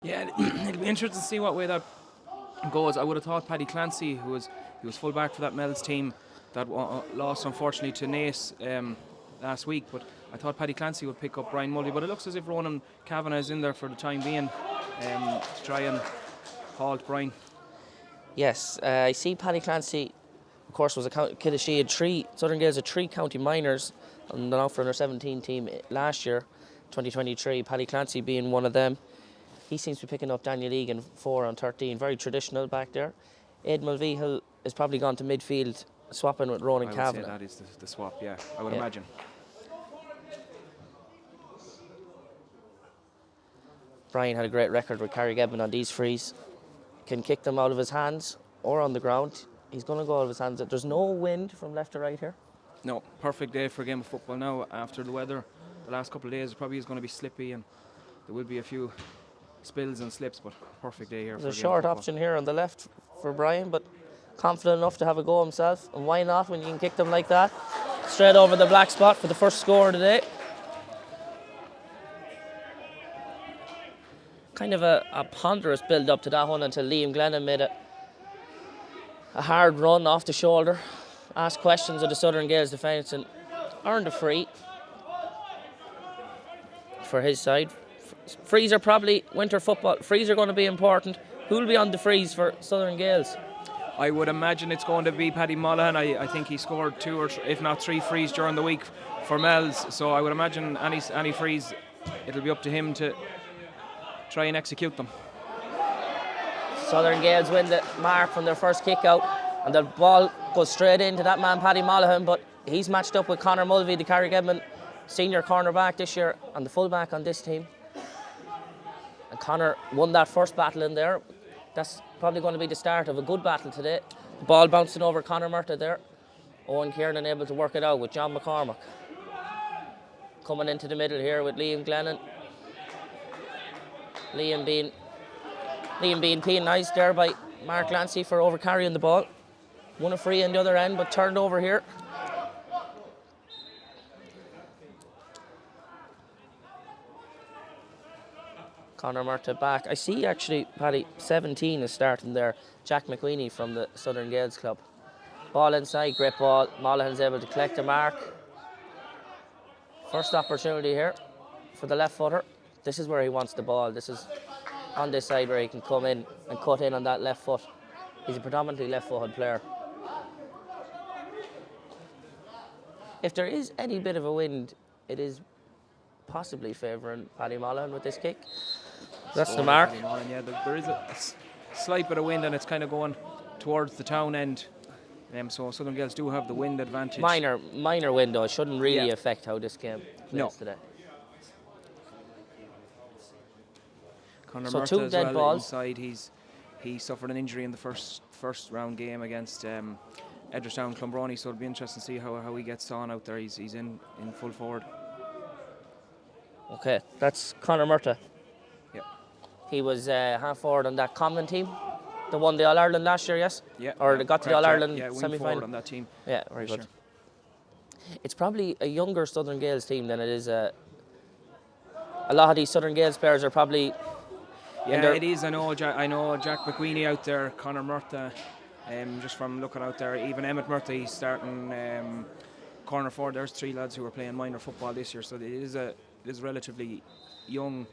Yeah, it'll be interesting to see what way that goes. I would have thought Paddy Clancy, he was full back for that Mel's team that lost unfortunately to Naas last week, but I thought Paddy Clancy would pick up Brian Mulvey, but it looks as if Ronan Kavanagh is in there for the time being to try and halt Brian. Yes, I see Paddy Clancy, of course, was a kid she had three, Southern Gaels had three county minors and now for under 17 team last year, 2023, Paddy Clancy being one of them. He seems to be picking up Daniel Egan 4 on 13, very traditional back there. Ed Mulvihill has probably gone to midfield, swapping with Ronan Kavanagh. I would say that is the swap, yeah, I would imagine. Brian had a great record with Carrick on these frees. Can kick them out of his hands or on the ground. He's going to go out of his hands. There's no wind from left to right here. No, perfect day for a game of football now. After the weather, the last couple of days probably is going to be slippy and there will be a few spills and slips, but perfect day here. There's a short option here on the left for Brian, but confident enough to have a go himself. And why not when you can kick them like that? Straight over the black spot for the first score of the day. Kind of a ponderous build up to that one until Liam Glennon made a hard run off the shoulder, asked questions of the Southern Gaels defence and earned a free for his side. Frees are probably winter football. Frees are going to be important. Who will be on the frees for Southern Gaels? I would imagine it's going to be Paddy Mullihan. I think he scored 2 or if not 3 frees during the week for Mel's. So I would imagine any frees, it'll be up to him to try and execute them. Southern Gaels win the mark from their first kick out and the ball goes straight into that man Paddy Mullihan, but he's matched up with Conor Mulvey, the Carrick senior cornerback this year and the fullback on this team. And Conor won that first battle in there. That's probably going to be the start of a good battle today. The ball bouncing over Conor Murtagh there. Owen Kiernan able to work it out with John McCormack. Coming into the middle here with Liam Glennon. Liam being penalised there by Mark Lancy for overcarrying the ball. Won a free on the other end, but turned over here. Conor Murtagh back. I see actually, Paddy, 17 is starting there. Jack McQueenie from the Southern Gaels club. Ball inside, great ball. Mullihan's able to collect the mark. First opportunity here for the left footer. This is where he wants the ball. This is on this side where he can come in and cut in on that left foot. He's a predominantly left-footed player. If there is any bit of a wind, it is possibly favouring Paddy Mullihan with this kick. That's the mark. Yeah, there is a slight bit of wind and it's kind of going towards the town end. So Southern Gaels do have the wind advantage. Minor wind though. It shouldn't really affect how this game plays today. Conor So Murtagh 2 as dead well balls. inside. He suffered an injury in the first round game against Edgerstown Clonbrony, so it'll be interesting to see how he gets on out there. He's in full forward. Okay, that's Conor Murtagh. Yeah. He was half forward on that Convent team. They won the All-Ireland last year, yes? Yeah. Or they got to the All-Ireland wing semi-final? forward on that team. Yeah, very good. It's probably a younger Southern Gaels team than it is a lot of these Southern Gaels players are probably... Yeah, it is. I know Jack McQueenie out there, Conor Murtagh, just from looking out there. Even Emmett Murtagh, he's starting corner forward. There's 3 lads who are playing minor football this year, so it is a relatively young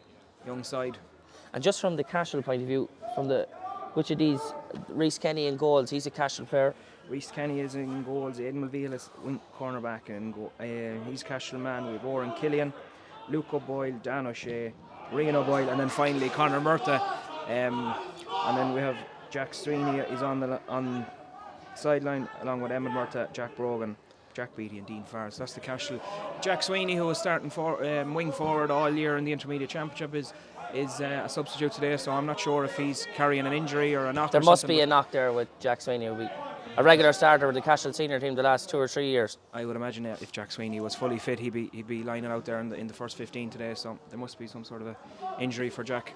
side. And just from the Cashel point of view, which of these, Reece Kenny in goals, he's a Cashel player. Reece Kenny is in goals, Aidan Mulvihill is cornerback, and he's Cashel man. We have Oran Killian, Luke O'Boyle, Dan O'Shea, Rian O'Boyle, and then finally Conor Murtagh. And then we have Jack Sweeney is on the sideline along with Emmett Murtagh, Jack Brogan, Jack Beattie and Dean Farr. So that's the Cashel. Jack Sweeney, who was starting for wing forward all year in the Intermediate Championship, is a substitute today, so I'm not sure if he's carrying an injury or a knock. There must be a knock there with Jack Sweeney. Who'll be a regular starter with the Cashel senior team the last 2 or 3 years. I would imagine if Jack Sweeney was fully fit, he'd be lining out there in the first 15 today, so there must be some sort of a injury for Jack.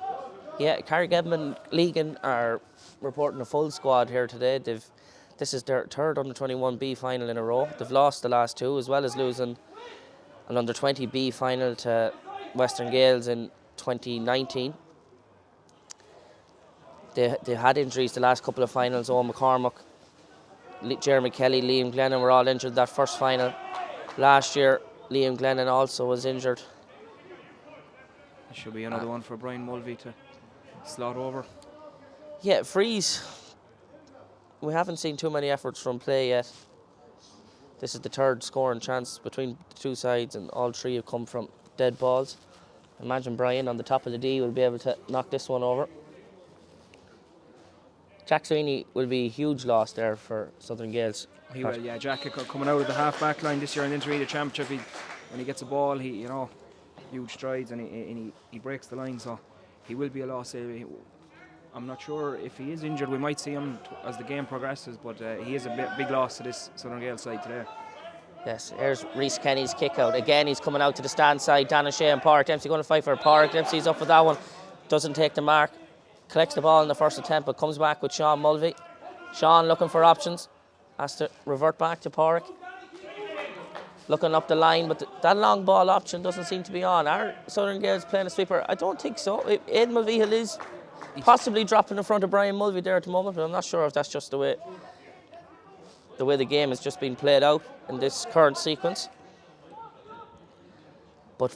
Yeah, Carrick and Legan are reporting a full squad here today. This is their 3rd under-21B final in a row. They've lost the last 2, as well as losing an under-20B final to Western Gaels in 2019. They had injuries the last couple of finals. Owen McCormack, Jeremy Kelly, Liam Glennon were all injured that first final. Last year, Liam Glennon also was injured. There should be another one for Brian Mulvey to slot over. Yeah, Freeze. We haven't seen too many efforts from play yet. This is the third scoring chance between the two sides, and all three have come from dead balls. Imagine Brian on the top of the D will be able to knock this one over. Jack Sweeney will be a huge loss there for Southern Gales. He will, yeah. Jack coming out of the half-back line this year in the Intermediate Championship. When he gets a ball, he huge strides, and he breaks the line. So he will be a loss. I'm not sure if he is injured. We might see him as the game progresses, but he is a big loss to this Southern Gales side today. Yes, here's Reece Kenny's kick out. Again, he's coming out to the stand side. Dan O'Shea and Park Dempsey going to fight for Park. Dempsey's up with that one. Doesn't take the mark. Collects the ball in the first attempt, but comes back with Sean Mulvey. Sean looking for options. Has to revert back to Park. Looking up the line, but that long ball option doesn't seem to be on. Are Southern Gales playing a sweeper? I don't think so. Aidan Mulvihill is possibly dropping in front of Brian Mulvey there at the moment, but I'm not sure if that's just the way the game has just been played out in this current sequence. But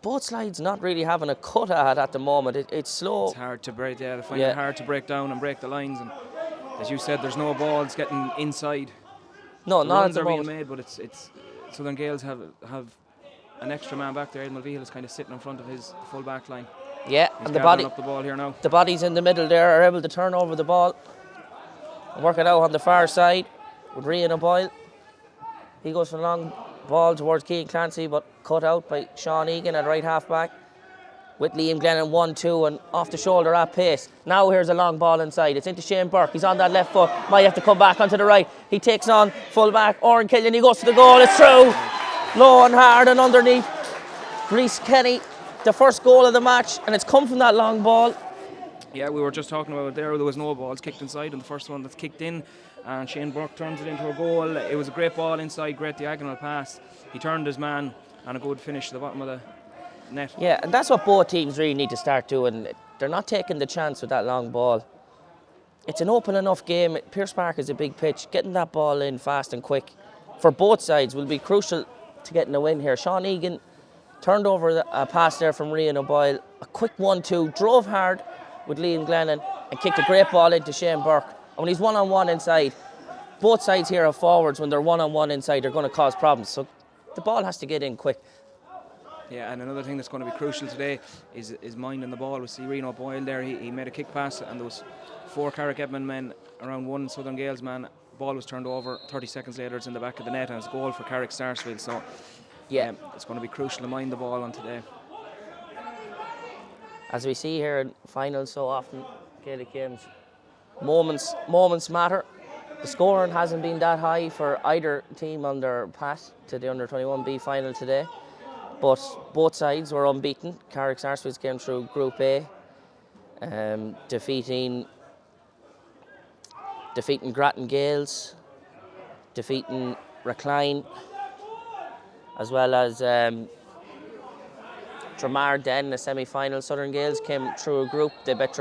both sides not really having a cut at the moment. It's slow. It's hard to break. Yeah, they find it hard to break down and break the lines. And as you said, there's no balls getting inside. No, not at the are moment. being made, but it's Southern Gales have an extra man back there. Aidan Mulvihill is kind of sitting in front of his full back line. Yeah, He's and up the ball here now. The bodies in the middle there are able to turn over the ball and work it out on the far side with Rian O'Boyle. He goes for a long ball towards Keane Clancy, but cut out by Sean Egan at right half back with Liam Glennon 1-2 and off the shoulder at pace. Now here's a long ball inside. It's into Shane Burke. He's on that left foot. Might have to come back onto the right. He takes on full back Oran Killian. He goes to the goal. It's through. Low and hard and underneath. Reece Kenny, the first goal of the match, and it's come from that long ball. Yeah, we were just talking about it there. There was no balls kicked inside, and the first one that's kicked in, and Shane Burke turns it into a goal. It was a great ball inside, great diagonal pass. He turned his man, and a good finish to the bottom of the net. Yeah, and that's what both teams really need to start doing. They're not taking the chance with that long ball. It's an open enough game. Pearse Park is a big pitch. Getting that ball in fast and quick for both sides will be crucial to getting a win here. Sean Egan turned over a pass there from Rian O'Boyle. A quick 1-2, drove hard with Liam Glennon and kicked a great ball into Shane Burke. And when he's one-on-one inside, both sides here are forwards. When they're one-on-one inside, they're going to cause problems. So the ball has to get in quick. Yeah, and another thing that's going to be crucial today is minding the ball. We see Rian O'Boyle there. He made a kick pass, and there was 4 Carrick Edmund men around 1 Southern Gales man. Ball was turned over. 30 seconds later, it's in the back of the net, and it's a goal for Carrick Sarsfields. So yeah, it's going to be crucial to mind the ball on today. As we see here in finals so often, Gaelic games, moments matter. The scoring hasn't been that high for either team on their path to the under-21B final today, but both sides were unbeaten. Carrick Sarsfields came through Group A, defeating Grattan Gaels, defeating Recline, as well as Dramard then in the semi-final. Southern Gales came through a group. They bet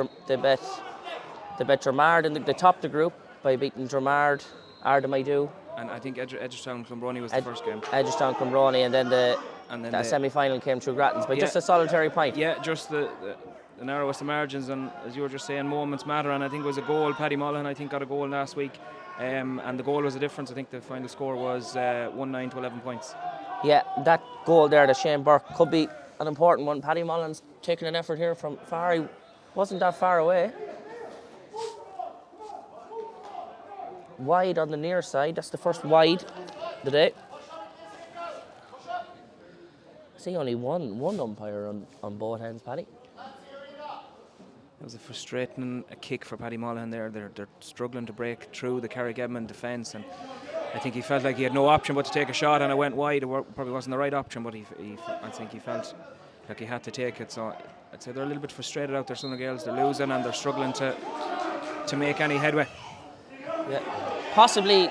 Dramard and they topped the group by beating Dramard, Ardamaidu. And I think Edgertown Clonbrony was the first game. Edgertown Clonbrony, and then the semi-final came through Grattans by just a solitary point. Yeah, just the narrowest of margins, and as you were just saying, moments matter, and I think it was a goal. Paddy Mullihan, I think, got a goal last week, and the goal was a difference. I think the final score was 1-9 to 11 points. Yeah, that goal there to Shane Burke could be an important one. Paddy Mullihan's taking an effort here from far. He wasn't that far away. Wide on the near side. That's the first wide of the day. I see only one umpire on both ends, Paddy. It was a frustrating kick for Paddy Mullihan there. They're struggling to break through the Carrick Edmund defence, and I think he felt like he had no option but to take a shot, and it went wide. It probably wasn't the right option, but I think he felt like he had to take it. So I'd say they're a little bit frustrated out there, Southern Gales. They're losing and they're struggling to make any headway. Yeah, possibly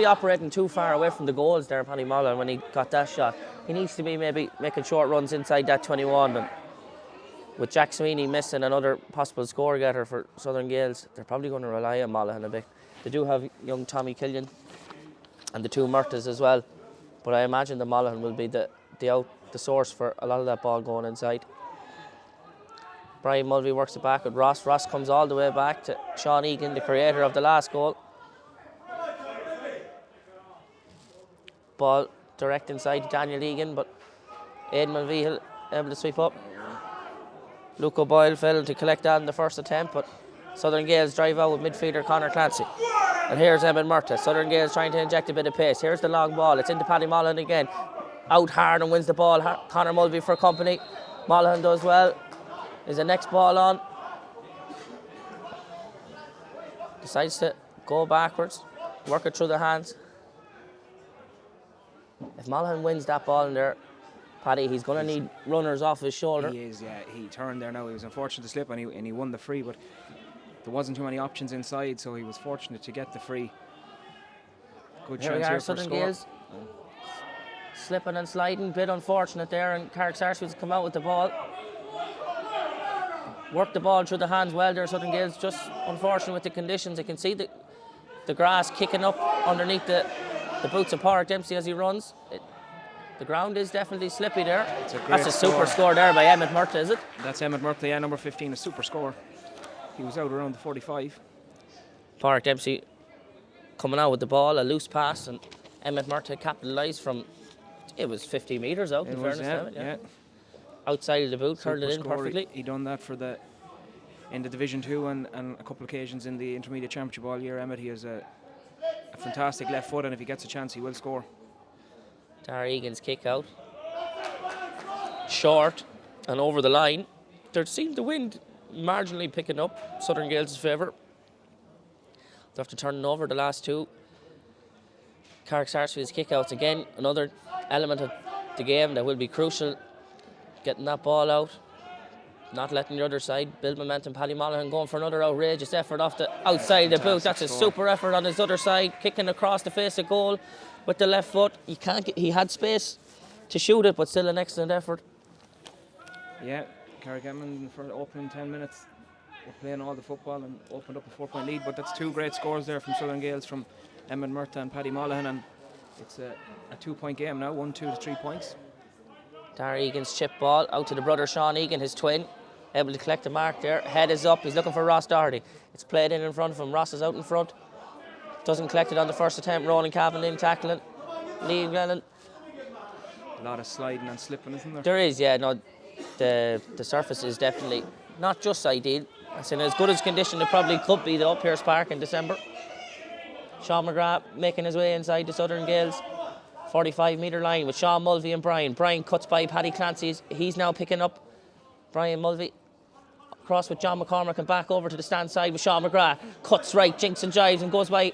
operating too far away from the goals there, Paddy Mullihan, when he got that shot. He needs to be maybe making short runs inside that 21. And with Jack Sweeney missing another possible score getter for Southern Gaels, they're probably going to rely on Monaghan a bit. They do have young Tommy Killian and the two Murtas as well, but I imagine the Monaghan will be the source for a lot of that ball going inside. Brian Mulvey works it back with Ross. Ross comes all the way back to Sean Egan, the creator of the last goal. Ball direct inside to Daniel Egan, but Aidan Mulvey able to sweep up. Luke O'Boyle failed to collect that in the first attempt, but Southern Gaels drive out with midfielder Conor Clancy. And here's Emmett Murta. Southern Gaels trying to inject a bit of pace. Here's the long ball. It's into Paddy Mullen again. Out hard and wins the ball. Conor Mulvey for company. Mullen does well. Is the next ball on. Decides to go backwards. Work it through the hands. If Mullen wins that ball in there, Paddy, he's going to need runners off his shoulder. He is, yeah. He turned there now. He was unfortunate to slip and he won the free, but there wasn't too many options inside, so he was fortunate to get the free. Good chance here for Southern score. Gaels slipping and sliding, bit unfortunate there, and Carrick Sarsfields come out with the ball. Work the ball through the hands well there, Southern Gaels, just unfortunate with the conditions. You can see the grass kicking up underneath the boots of Pádraig Dempsey as he runs. The ground is definitely slippy there. That's a super score there by Emmett Murta, is it? That's Emmett Murta, yeah, number 15, a super score. He was out around the 45. Pádraig Dempsey coming out with the ball, a loose pass, and Emmett Murta capitalised from, it was 50 metres out, in fairness. Yeah. Outside of the boot, Super turned it in score. perfectly. He done that in the Division 2 and a couple of occasions in the Intermediate Championship all year. Emmett, he has a fantastic left foot, and if he gets a chance, he will score. Dara Egan's kick out. Short and over the line. There seemed the wind marginally picking up Southern Gaels' favour. They'll have to turn it over the last two. Carrick Sarsfields kick outs again, another element of the game that will be crucial. Getting that ball out, not letting the other side build momentum. Paddy Monaghan going for another outrageous effort off the outside of the boot. That's a super effort on his other side, kicking across the face of goal with the left foot. He had space to shoot it, but still an excellent effort. Yeah, Carrick Edmond for the opening 10 minutes. We're playing all the football and opened up a 4-point lead, but that's two great scores there from Southern Gaels, from Emmett Murta and Paddy Monaghan, and it's a 2-point game now, 1, 2 to 3 points. Dara Egan's chip ball out to the brother Sean Egan, his twin, able to collect the mark there. Head is up, he's looking for Ross Doherty. It's played in front of him, Ross is out in front. Doesn't collect it on the first attempt, Ronan Cavan in tackling. Liam Glennon. A lot of sliding and slipping, isn't there? There is, yeah, no, the surface is definitely not just ideal. It's in as good as condition it probably could be though, Pearse Park in December. Sean McGrath making his way inside the Southern Gaels 45-metre line with Sean Mulvey and Brian. Brian cuts by Paddy Clancy. He's now picking up Brian Mulvey. Across with John McCormick and back over to the stand side with Sean McGrath. Cuts right, jinks and jives and goes by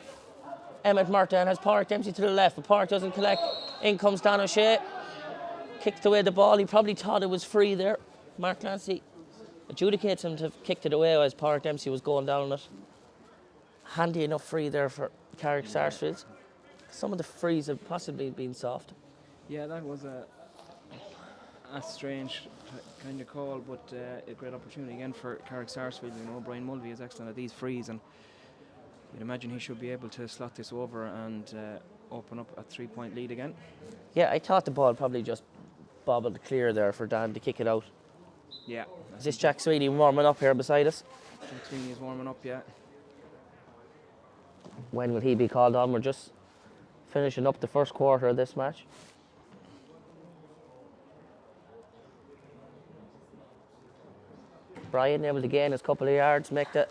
Emmett Murta and has Pádraig Dempsey to the left, but Pádraig doesn't collect. In comes Dan O'Shea. Kicked away the ball. He probably thought it was free there. Mark Clancy adjudicates him to have kicked it away as Pádraig Dempsey was going down it. Handy enough free there for Carrick Sarsfields. Some of the frees have possibly been soft. Yeah, that was a strange kind of call, but a great opportunity again for Carrick Sarsfield. You know, Brian Mulvey is excellent at these frees, and you'd imagine he should be able to slot this over and open up a 3-point lead again. Yeah, I thought the ball probably just bobbled clear there for Dan to kick it out. Yeah. Is this Jack Sweeney warming up here beside us? Jack Sweeney is warming up, yeah. When will he be called on? We're just finishing up the first quarter of this match. Brian able to gain his couple of yards, make the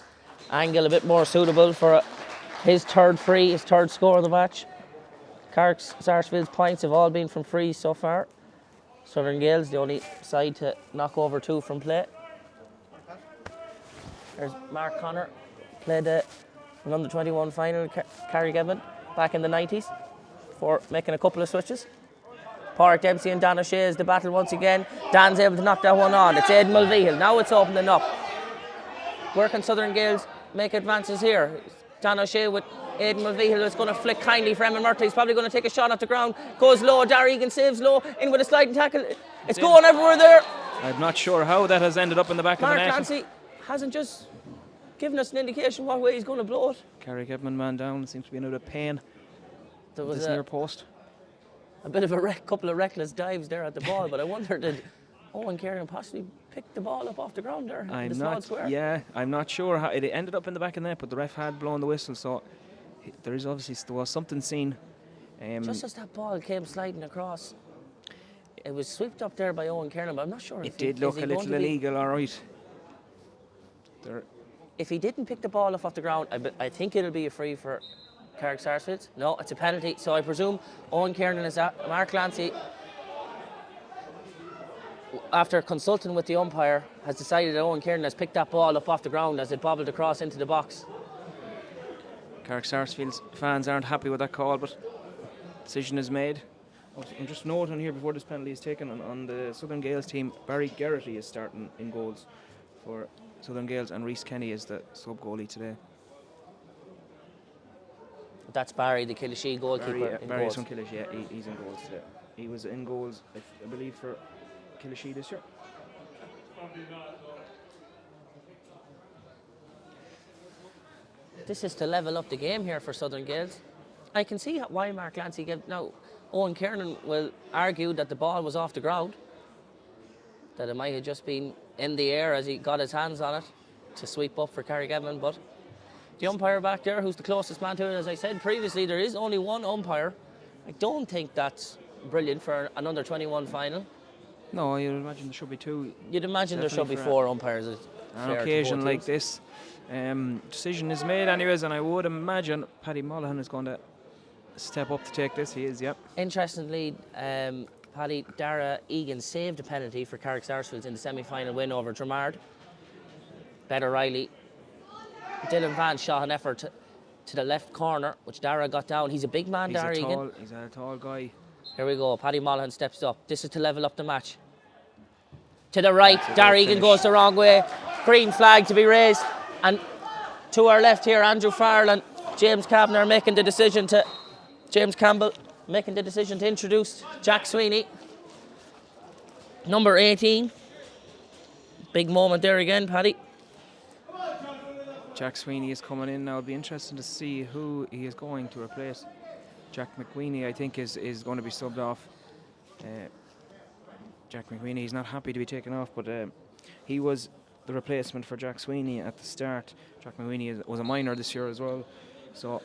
angle a bit more suitable for his third free, his third score of the match. Carrick Sarsfield's points have all been from frees so far. Southern Gaels, the only side to knock over 2 from play. There's Mark Connor, played an under-21 final, Carrick Edmond, back in the 90s, for making a couple of switches. Pádraig Dempsey and Dan O'Shea is the battle once again. Dan's able to knock that one on. It's Aidan Mulvihill. Now it's opening up. Where can Southern Gaels make advances here? Dan O'Shea with Aidan Mulvihill. It's going to flick kindly for Emmett Murta. He's probably going to take a shot off the ground. Goes low. Dara Egan saves low. In with a sliding tackle. It's going everywhere there. I'm not sure how that has ended up in the back Mark of the net. Clancy hasn't just given us an indication what way he's going to blow it. Carrick Edmund man down. Seems to be in a bit of pain. There was This near post. a bit of a couple of reckless dives there at the ball, but I wonder did Owen Kieran possibly pick the ball up off the ground there in the small square? Yeah, I'm not sure how it ended up in the back of the net, but the ref had blown the whistle, so there was something seen. Just as that ball came sliding across, it was swept up there by Owen Kieran, but I'm not sure. It did look a little illegal, all right. If he didn't pick the ball up off the ground, I think it'll be a free for Carrick Sarsfields. No, it's a penalty. So I presume Owen Kieran is at Mark Clancy, after consulting with the umpire, has decided that Owen Kieran has picked that ball up off the ground as it bobbled across into the box. Carrick Sarsfields fans aren't happy with that call, but decision is made. I'm just noting here before this penalty is taken on the Southern Gaels team, Barry Geraghty is starting in goals for Southern Gaels, and Reece Kenny is the sub goalie today. That's Barry, the Killashee goalkeeper. Barry's from Killashee, yeah, he's in goals today. He was in goals, I believe, for Killashee this year. This is to level up the game here for Southern Gaels. I can see why Mark Clancy gave. Now, Owen Kieran will argue that the ball was off the ground, that it might have just been in the air as he got his hands on it to sweep up for Carrick Edmund, but the umpire back there, who's the closest man to it, as I said previously, there is only one umpire. I don't think that's brilliant for an under-21 final. No, you'd imagine there should be two. You'd imagine there should be four umpires. On an occasion like this, decision is made anyways, and I would imagine Paddy Mullihan is going to step up to take this. He is, yep. Interestingly, Paddy Dara Egan saved a penalty for Carrick Sarsfields in the semi-final win over Dramard. Better Riley. Dylan Vance shot an effort to the left corner, which Dara got down. He's a big man, Dara Egan. He's a tall guy. Here we go. Paddy Mullihan steps up. This is to level up the match. To the right, Dara Egan goes the wrong way. Green flag to be raised. And to our left here, Andrew Farrell and James Campbell making the decision to introduce Jack Sweeney, number 18. Big moment there again, Paddy. Jack Sweeney is coming in now. It'll be interesting to see who he is going to replace. Jack McWeeny, I think, is going to be subbed off. Jack McWeeny, he's not happy to be taken off, but he was the replacement for Jack Sweeney at the start. Jack McWeeny was a minor this year as well, so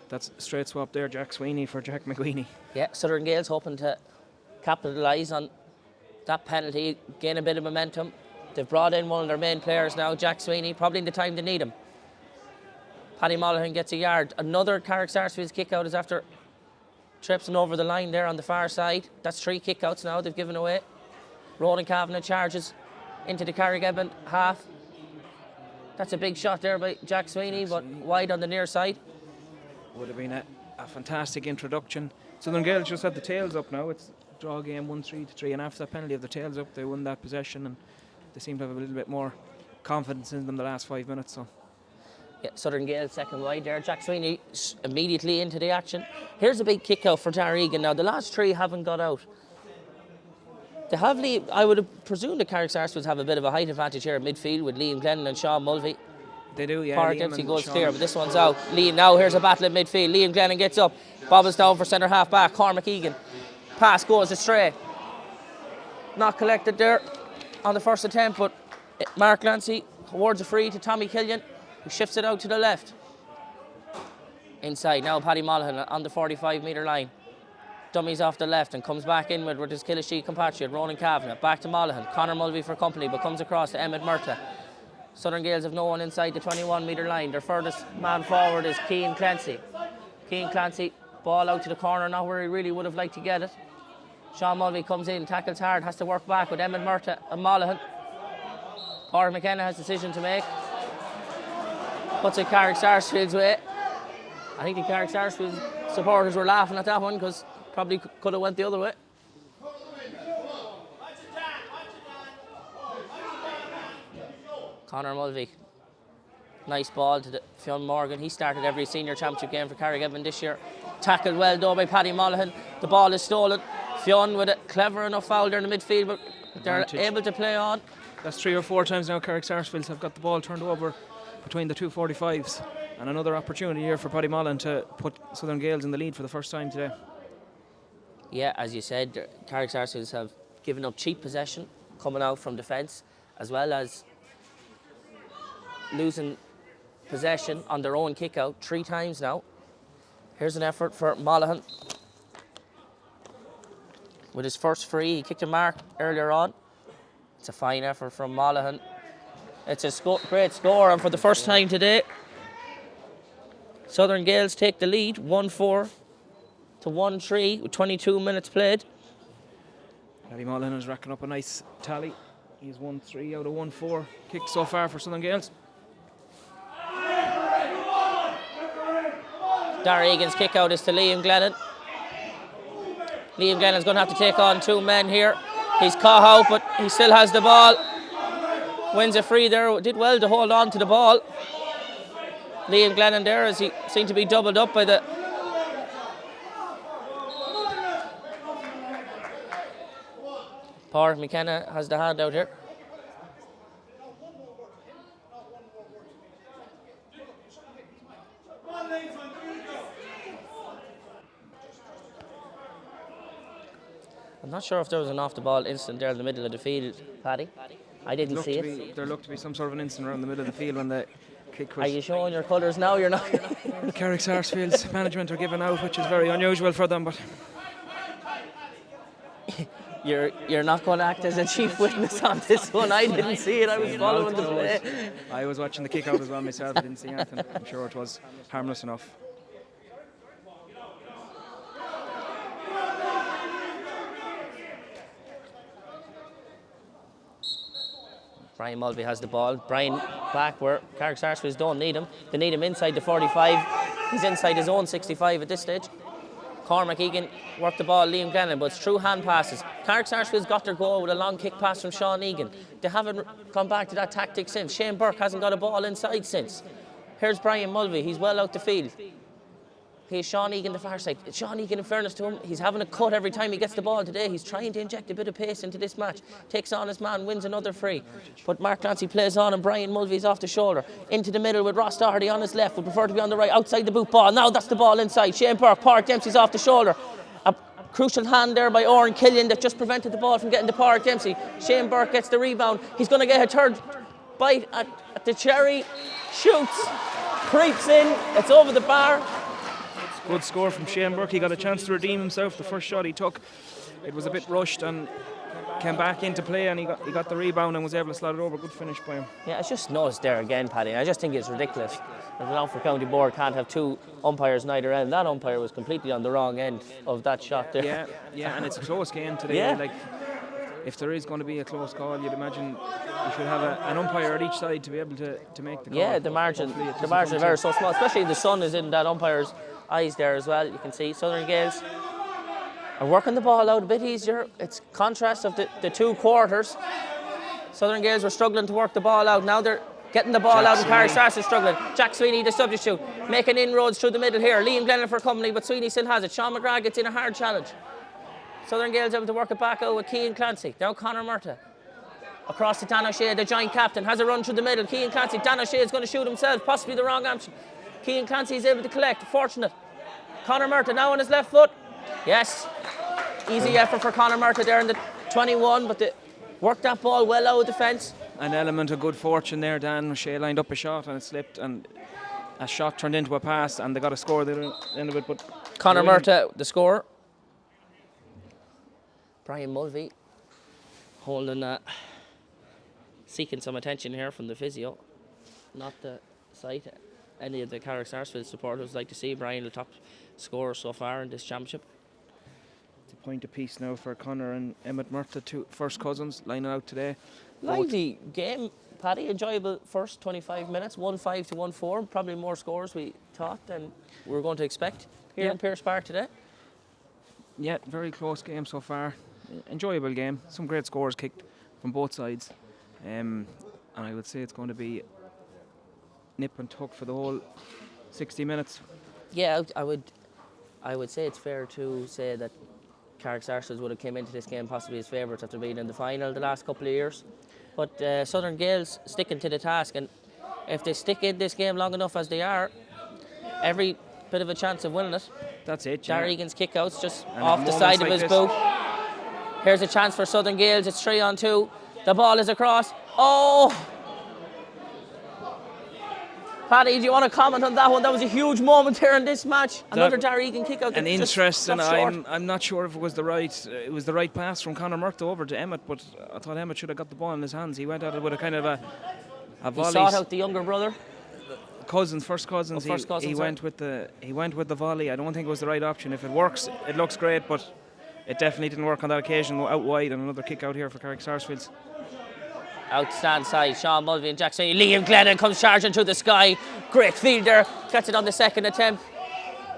that's a straight swap there. Jack Sweeney for Jack McWeeny. Yeah, Southern Gaels hoping to capitalise on that penalty, gain a bit of momentum. They've brought in one of their main players now, Jack Sweeney, probably in the time they need him. Paddy Mullihan gets a yard. Another Carrick Sarsfields kick out is after tripping over the line there on the far side. That's 3 kick-outs now they've given away. Ronan Kavanagh charges into the Carrick Edmund half. That's a big shot there by Jack Sweeney, but wide on the near side. Would have been a fantastic introduction. Southern Gaels just had the tails up now. It's draw game 1-3 to 3, and after that penalty of the tails up, they won that possession, and they seem to have a little bit more confidence in them the last 5 minutes. So. Yeah, Southern Gaels second wide there. Jack Sweeney immediately into the action. Here's a big kick out for Dara Egan. Now, the last 3 haven't got out. They have I would have presumed the Carrick Sarsfields have a bit of a height advantage here at midfield with Liam Glennon and Sean Mulvey. They do, yeah. Park Dempsey goes clear, but this one's out. Now here's a battle in midfield. Liam Glennon gets up, bobbles down for centre half back. Cormac Egan. Pass goes astray. Not collected there on the first attempt, but Mark Clancy awards a free to Tommy Killian, who shifts it out to the left. Inside now, Paddy Mullihan on the 45-metre line. Dummies off the left and comes back inward with his Killashee compatriot, Ronan Kavanagh. Back to Mullihan. Conor Mulvey for company, but comes across to Emmett Murtagh. Southern Gaels have no one inside the 21-metre line. Their furthest man forward is Cian Clancy. Cian Clancy, ball out to the corner, not where he really would have liked to get it. Sean Mulvey comes in, tackles hard, has to work back with Emmett Murtagh and Mullihan. Corey McKenna has a decision to make. Puts it Carrick Sarsfields' way. I think the Carrick Sarsfields supporters were laughing at that one because probably could have went the other way. Conor Mulvey. Nice ball to Fionn Morgan. He started every senior championship game for Carrick Edmund this year. Tackled well though by Paddy Mullihan. The ball is stolen. Fionn with a clever enough foul there in the midfield, but They're advantage. able to play on. That's 3 or 4 times now Carrick Sarsfields have got the ball turned over between the two 45s. And another opportunity here for Paddy Mullen to put Southern Gaels in the lead for the first time today. Yeah, as you said, Carrick Sarsfields have given up cheap possession coming out from defence, as well as losing possession on their own kick out 3 times now. Here's an effort for Monaghan. With his first free, he kicked a mark earlier on. It's a fine effort from Monaghan. It's a great score, and for the first time today, Southern Gaels take the lead 1-4 to 1-3 with 22 minutes played. Paddy Mullen is racking up a nice tally. He's won 3 out of 1-4 kicks so far for Southern Gaels. Dara Egan's kick out is to Liam Glennon. Liam Glennon's going to have to take on 2 men here. He's caught out, but he still has the ball. Wins a free there. Did well to hold on to the ball. Liam Glennon there, as he seemed to be doubled up by the... Pádraig McKenna has the hand out here. I'm not sure if there was an off-the-ball incident there in the middle of the field, Paddy. I didn't see it. There looked to be some sort of an incident around the middle of the field when the kick was... Are you showing your colours now? You're not. Carrick Sarsfields management are given out, which is very unusual for them, but... You're not going to act as a chief witness on this one. I didn't see it. I was following the play. I was watching the kick out as well myself. I didn't see anything. I'm sure it was harmless enough. Brian Mulvey has the ball. Brian back where Carrick Sarsfields don't need him. They need him inside the 45. He's inside his own 65 at this stage. Cormac Egan worked the ball, Liam Glennon, but it's through hand passes. Carrick Sarsfield's got their goal with a long kick pass from Sean Egan. They haven't gone back to that tactic since. Shane Burke hasn't got a ball inside since. Here's Brian Mulvey, he's well out the field. Here's Sean Egan the far side. Sean Egan, in fairness to him, he's having a cut every time he gets the ball today. He's trying to inject a bit of pace into this match. Takes on his man, wins another free. But Mark Clancy plays on and Brian Mulvey's off the shoulder. Into the middle with Ross Doherty on his left. Would prefer to be on the right, outside the boot ball. Now that's the ball inside. Shane Burke, Pádraig Dempsey's off the shoulder. A crucial hand there by Oren Killian that just prevented the ball from getting to Pádraig Dempsey. Shane Burke gets the rebound. He's going to get a third bite at the cherry. Shoots. Creeps in. It's over the bar. Good score from Shane Burke. He got a chance to redeem himself. The first shot he took, it was a bit rushed and came back into play, and he got the rebound and was able to slide it over. Good finish by him. Yeah, it's just noticed there again, Paddy. I just think it's ridiculous that the Longford County Board can't have 2 umpires on either end. That umpire was completely on the wrong end of that shot there. Yeah, and it's a close game today. Yeah. Like, if there is going to be a close call, you'd imagine you should have an umpire at each side to be able to make the call. Yeah, the margin is very so small, especially the sun is in that umpire's eyes there as well. You can see Southern Gaels are working the ball out a bit easier. It's contrast of the 2 quarters. Southern Gaels were struggling to work the ball out. Now they're getting the ball out and Carrick Sarsfields struggling. Jack Sweeney, the substitute, making inroads through the middle here. Liam Glennon for company, but Sweeney still has it. Sean McGrath gets in a hard challenge. Southern Gaels able to work it back out with Cian Clancy. Now Conor Murtagh. Across to Dan O'Shea, the joint captain, has a run through the middle. Cian Clancy, Dan O'Shea is going to shoot himself, possibly the wrong option. Cian Clancy is able to collect, fortunate. Conor Murtagh now on his left foot. Yes, easy effort for Conor Murtagh there in the 21, but they worked that ball well out of defence. An element of good fortune there. Dan O'Shea lined up a shot and it slipped, and a shot turned into a pass, and they got a score at the end of it. But Conor Murtagh, the scorer. Brian Mulvey holding seeking some attention here from the physio, not the site. Any of the Carrick Sarsfields supporters like to see Brian the top scorer so far in this championship. It's a point apiece now for Conor and Emmett Murtagh, 2 first cousins, lining out today. Lively game, Paddy. Enjoyable first 25 minutes, 1-5 to 1-4. Probably more scores we thought than we were going to expect here in Pearse Park today. Yeah, very close game so far. Enjoyable game. Some great scores kicked from both sides. And I would say it's going to be nip and tuck for the whole 60 minutes. Yeah, I would say it's fair to say that Carrick Sarsfields would have came into this game possibly as favourites after being in the final the last couple of years. But Southern Gaels sticking to the task, and if they stick in this game long enough as they are, every bit of a chance of winning it. That's it. Dar Egan's kick-out's just And off the side of his boot. Here's a chance for Southern Gaels. It's 3-on-2. The ball is across. Oh! Paddy, do you want to comment on that one? That was a huge moment here in this match. Another Dar Egan kick-out. An interesting. I'm not sure if it was the right pass from Conor Murtagh over to Emmett, but I thought Emmett should have got the ball in his hands. He went at it with a kind of a volley. He sought out the younger brother. First cousins. He went with the volley. I don't think it was the right option. If it works, it looks great, but it definitely didn't work on that occasion. Out wide, and another kick out here for Carrick Sarsfields. Outstand side, Sean Mulvey and Jack Sweeney. Liam Glennon comes charging through the sky. Great fielder, gets it on the second attempt.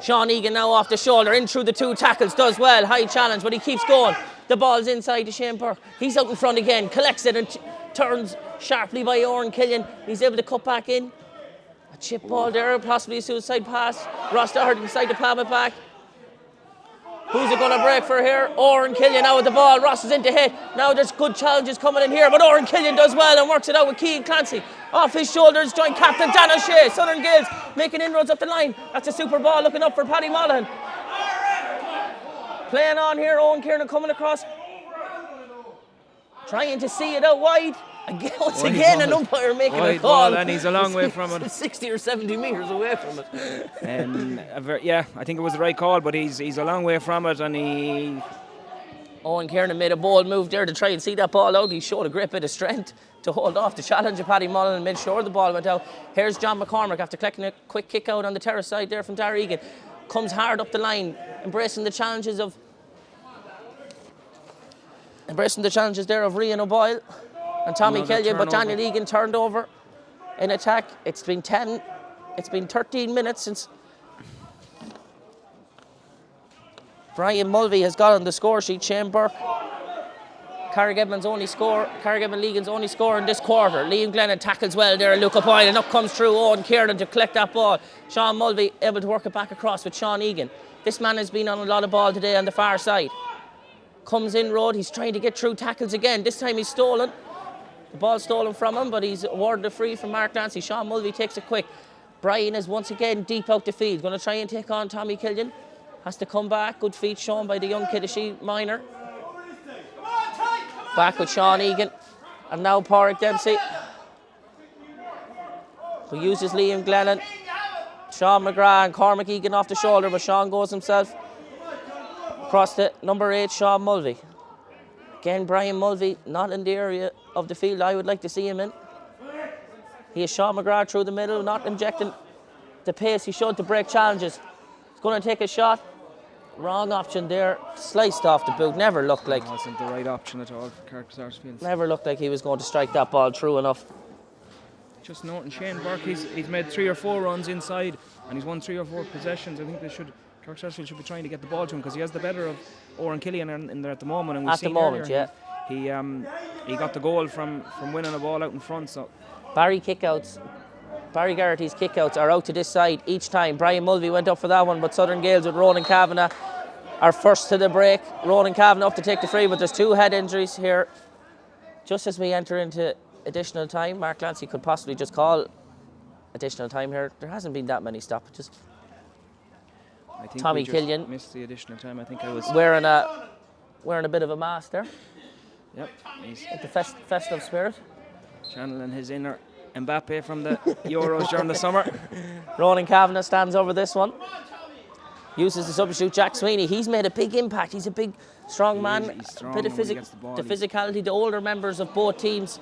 Sean Egan now off the shoulder, in through the 2 tackles, does well. High challenge, but he keeps going. The ball's inside to Shane Burke. He's out in front again, collects it and turns sharply by Oren Killian. He's able to cut back in. A chip ball there, possibly a suicide pass. Ross Doherty inside to palm it back. Who's it going to break for here? Oren Killian now with the ball. Ross is into hit. Now there's good challenges coming in here, but Oren Killian does well and works it out with Keane Clancy. Off his shoulders, joint captain Dan O'Shea. Southern Gaels making inroads up the line. That's a super ball looking up for Paddy Monaghan. Playing on here, Owen Kieran coming across. Trying to see it out wide. Once again, an umpire making a call. And he's a long way from it. 60 or 70 metres away from it. Yeah, I think it was the right call, but he's a long way from it, and Owen Kieran made a bold move there to try and see that ball out. He showed a great bit of strength to hold off the challenge of Paddy Mullen and made sure the ball went out. Here's John McCormick after collecting a quick kick out on the terrace side there from Dar Egan. Comes hard up the line, embracing the challenges there of Rian O'Boyle and Tommy Kelly, but Daniel Egan turned over in attack. It's been 13 minutes since Brian Mulvey has got on the score sheet. Shane Burke, Carrick Edmonds' only score, Carrick Edmond Legan's only score in this quarter. Liam Glennon tackles well there, Luke O'Boyle, and up comes through Owen Kieran to collect that ball. Sean Mulvey able to work it back across with Sean Egan. This man has been on a lot of ball today on the far side. Comes in road, he's trying to get through tackles again. This time he's stolen. The ball's stolen from him, but he's awarded a free from Mark Nancy. Sean Mulvey takes it quick. Brian is once again deep out the field, going to try and take on Tommy Killian. Has to come back. Good feet shown by the young Kiddishy minor. Back with Sean Egan. And now Pádraig Dempsey, who uses Liam Glennon. Sean McGrath and Cormac Egan off the shoulder, but Sean goes himself. Across to number 8, Sean Mulvey. Again, Brian Mulvey not in the area of the field I would like to see him in. He has Sean McGrath through the middle, not injecting the pace he showed to break challenges. He's going to take a shot. Wrong option there. Sliced off the boot. Never looked like... It wasn't the right option at all for Carrick Sarsfields. Never looked like he was going to strike that ball through enough. Just noting Shane Burke, he's made 3 or 4 runs inside and he's won 3 or 4 possessions. I think Carrick Sarsfields should be trying to get the ball to him because he has the better of Oren Killian in there at the moment. And at the moment, yeah. He got the goal from winning a ball out in front. So Barry Garrity's kickouts are out to this side each time. Brian Mulvey went up for that one, but Southern Gaels with Ronan Kavanagh are first to the break. Ronan Kavanagh up to take the free, but there's 2 head injuries here. Just as we enter into additional time, Mark Clancy could possibly just call additional time here. There hasn't been that many stoppages. I think Tommy we just Killian missed the additional time. I think I was wearing a bit of a mask there. Yep, he's the festive spirit. Channeling his inner Mbappe from the Euros during the summer. Ronan Kavanagh stands over this one. Uses the substitute Jack Sweeney. He's made a big impact. He's a big, strong man. He's strong a bit of the physicality. The older members of both teams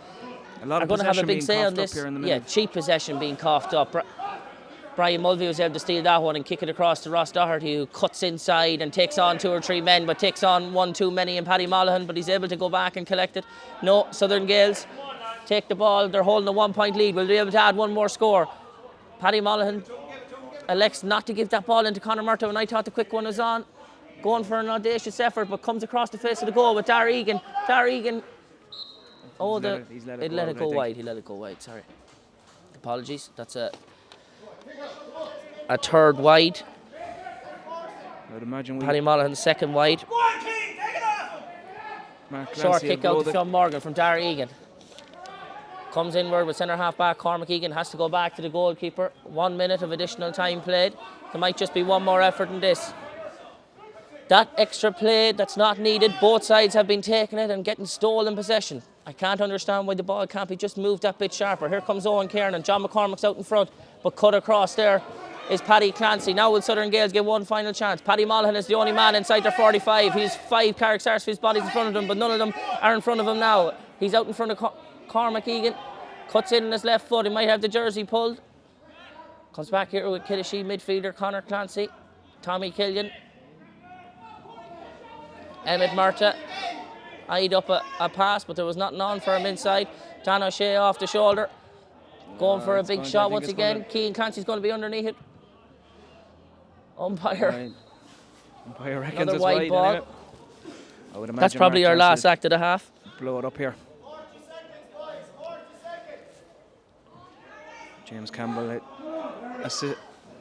are going to have a big say on this. Yeah, cheap possession being coughed up. Brian Mulvey was able to steal that one and kick it across to Ross Doherty, who cuts inside and takes on 2 or 3 men, but takes on 1 too many in Paddy Monaghan, but he's able to go back and collect it. No, Southern Gaels take the ball. They're holding a 1-point lead. Will they be able to add 1 more score? Paddy Monaghan elects not to give that ball into Conor Murtagh, and I thought the quick one was on. Going for an audacious effort, but comes across the face of the goal with Dar Egan. Dar Egan. Oh, he let it go wide. He let it go wide, sorry. Apologies. That's a 3rd wide. I would imagine Paddy Monaghan's 2nd wide. Mark Short Clancy kick will out blow to Fionn Morgan from Dara Egan. Comes inward with centre half back Cormac Egan, has to go back to the goalkeeper. 1 minute of additional time played. There might just be one more effort in this. That extra play that's not needed, both sides have been taking it and getting stolen possession. I can't understand why the ball can't be just moved that bit sharper. Here comes Owen Kiernan, John McCormick's out in front, but cut across there is Paddy Clancy. Now will Southern Gaels get one final chance? Paddy Monaghan is the only man inside their 45. He's 5 Carrick Sarsfields bodies in front of him, but none of them are in front of him now. He's out in front of Cormac Egan, cuts in on his left foot. He might have the jersey pulled. Comes back here with Killishee midfielder Conor Clancy, Tommy Killian, Emmett Murta eyed up a pass, but there was nothing on for him inside. Dan O'Shea off the shoulder, going for a big shot once again. Cian Clancy's going to be underneath it. Umpire reckons another it's wide ball. Anyway. I would imagine That's probably Mark our Clancy last act of the half. Blow it up here. James Campbell,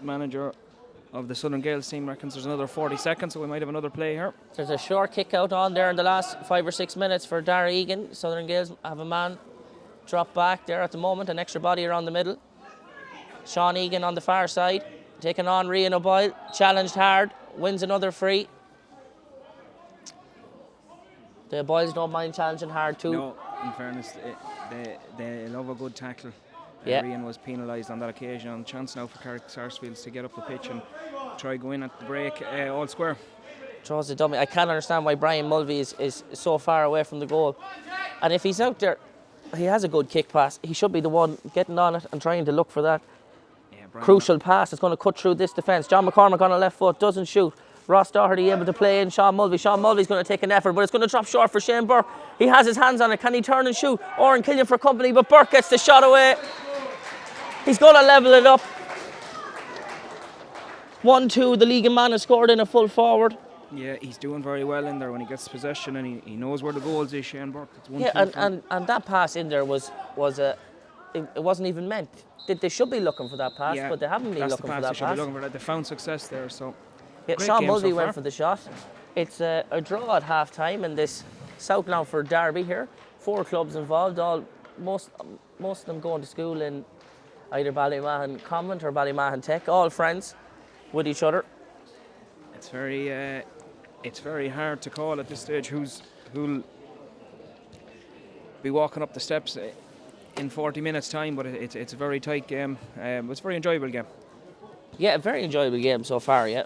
manager of the Southern Gaels team, reckons there's another 40 seconds, so we might have another play here. There's a short kick out on there in the last 5 or 6 minutes for Dara Egan. Southern Gaels have a man drop back there at the moment, an extra body around the middle. Sean Egan on the far side, taking on Rian O'Boyle, challenged hard, wins another free. The boys don't mind challenging hard too. No, in fairness, they love a good tackle. Yeah. Rian was penalised on that occasion. Chance now for Carrick Sarsfields to get up the pitch and try go in at the break, all square. Draws the dummy. I can't understand why Brian Mulvey is so far away from the goal. And if he's out there, he has a good kick pass. He should be the one getting on it and trying to look for that crucial pass that's going to cut through this defence. John McCormick on the left foot, doesn't shoot. Ross Doherty able to play in Sean Mulvey. Sean Mulvey's going to take an effort, but it's going to drop short for Shane Burke. He has his hands on it. Can he turn and shoot? Oren Killian for company, but Burke gets the shot away. He's going to level it up. 1-2, the league man has scored in a full forward. Yeah, he's doing very well in there when he gets possession, and he knows where the goals is, Shane Burke. It's 1-2 yeah, and that pass in there was it wasn't even meant. They should be looking for that pass, but they haven't been looking for that pass. They should be looking for that. They found success there, so. Yeah, Sean Mulvey went for the shot. It's a draw at half time in this South Longford derby here. 4 clubs involved, most of them going to school in either Ballymahan Convent or Ballymahan Tech, all friends with each other. It's very hard to call at this stage who'll be walking up the steps in 40 minutes time, but it's a very tight game. It's a very enjoyable game. Yeah, a very enjoyable game so far, yeah.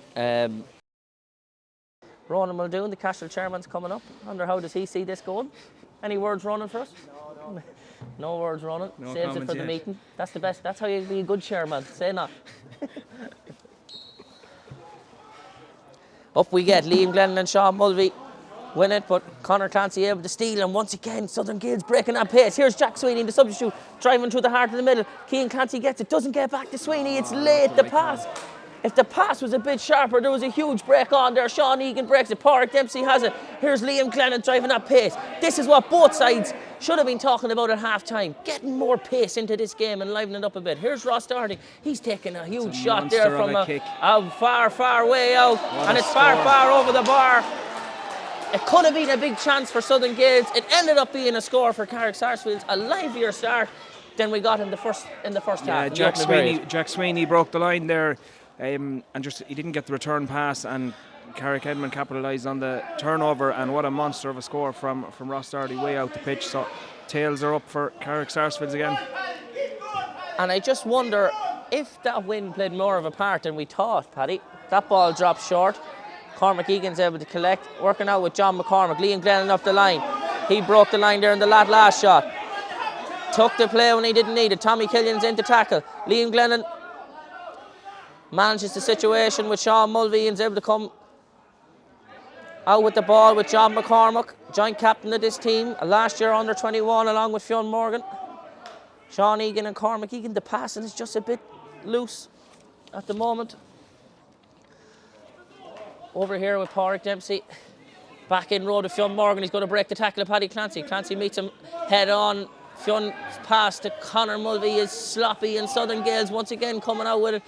Ronan Muldoon, the Cashel chairman's coming up. I wonder how does he see this going? Any words, Ronan, for us? No words, Ronan. No Saves it for the meeting. That's the best. That's how you be a good chairman. Say not. Up we get. Liam Glennon and Sean Mulvey win it, but Conor Clancy able to steal, and once again Southern Gaels breaking that pace. Here's Jack Sweeney, the substitute, driving through the heart of the middle. Cian Clancy gets it, doesn't get back to Sweeney. It's late, the pass. If the pass was a bit sharper, there was a huge break on there. Sean Egan breaks it, Pádraig Dempsey has it. Here's Liam Glennon driving that pace. This is what both sides should have been talking about at half time. Getting more pace into this game and livening it up a bit. Here's Ross Doherty. He's taking a huge shot there from a far way out. And it's far over the bar. It could have been a big chance for Southern Gaels. It ended up being a score for Carrick Sarsfields. A livelier start than we got in the first half. Jack Sweeney broke the line there. And just he didn't get the return pass, and Carrick Edmond capitalised on the turnover, and what a monster of a score from Ross Doherty way out the pitch. So tails are up for Carrick Sarsfields again. And I just wonder if that win played more of a part than we thought, Paddy. That ball dropped short. Cormac Egan's able to collect, working out with John McCormick. Liam Glennon up the line. He broke the line there in the last shot. Took the play when he didn't need it. Tommy Killian's in to tackle. Liam Glennon manages the situation with Sean Mulvey and is able to come out with the ball with John McCormick, joint captain of this team, last year under 21 along with Fionn Morgan. Sean Egan and Cormac Egan, the passing is just a bit loose at the moment. Over here with Pádraig Dempsey, back in road with Fionn Morgan. He's going to break the tackle of Paddy Clancy. Clancy meets him head on. Fionn's pass to Conor Mulvey is sloppy, and Southern Gaels once again coming out with it.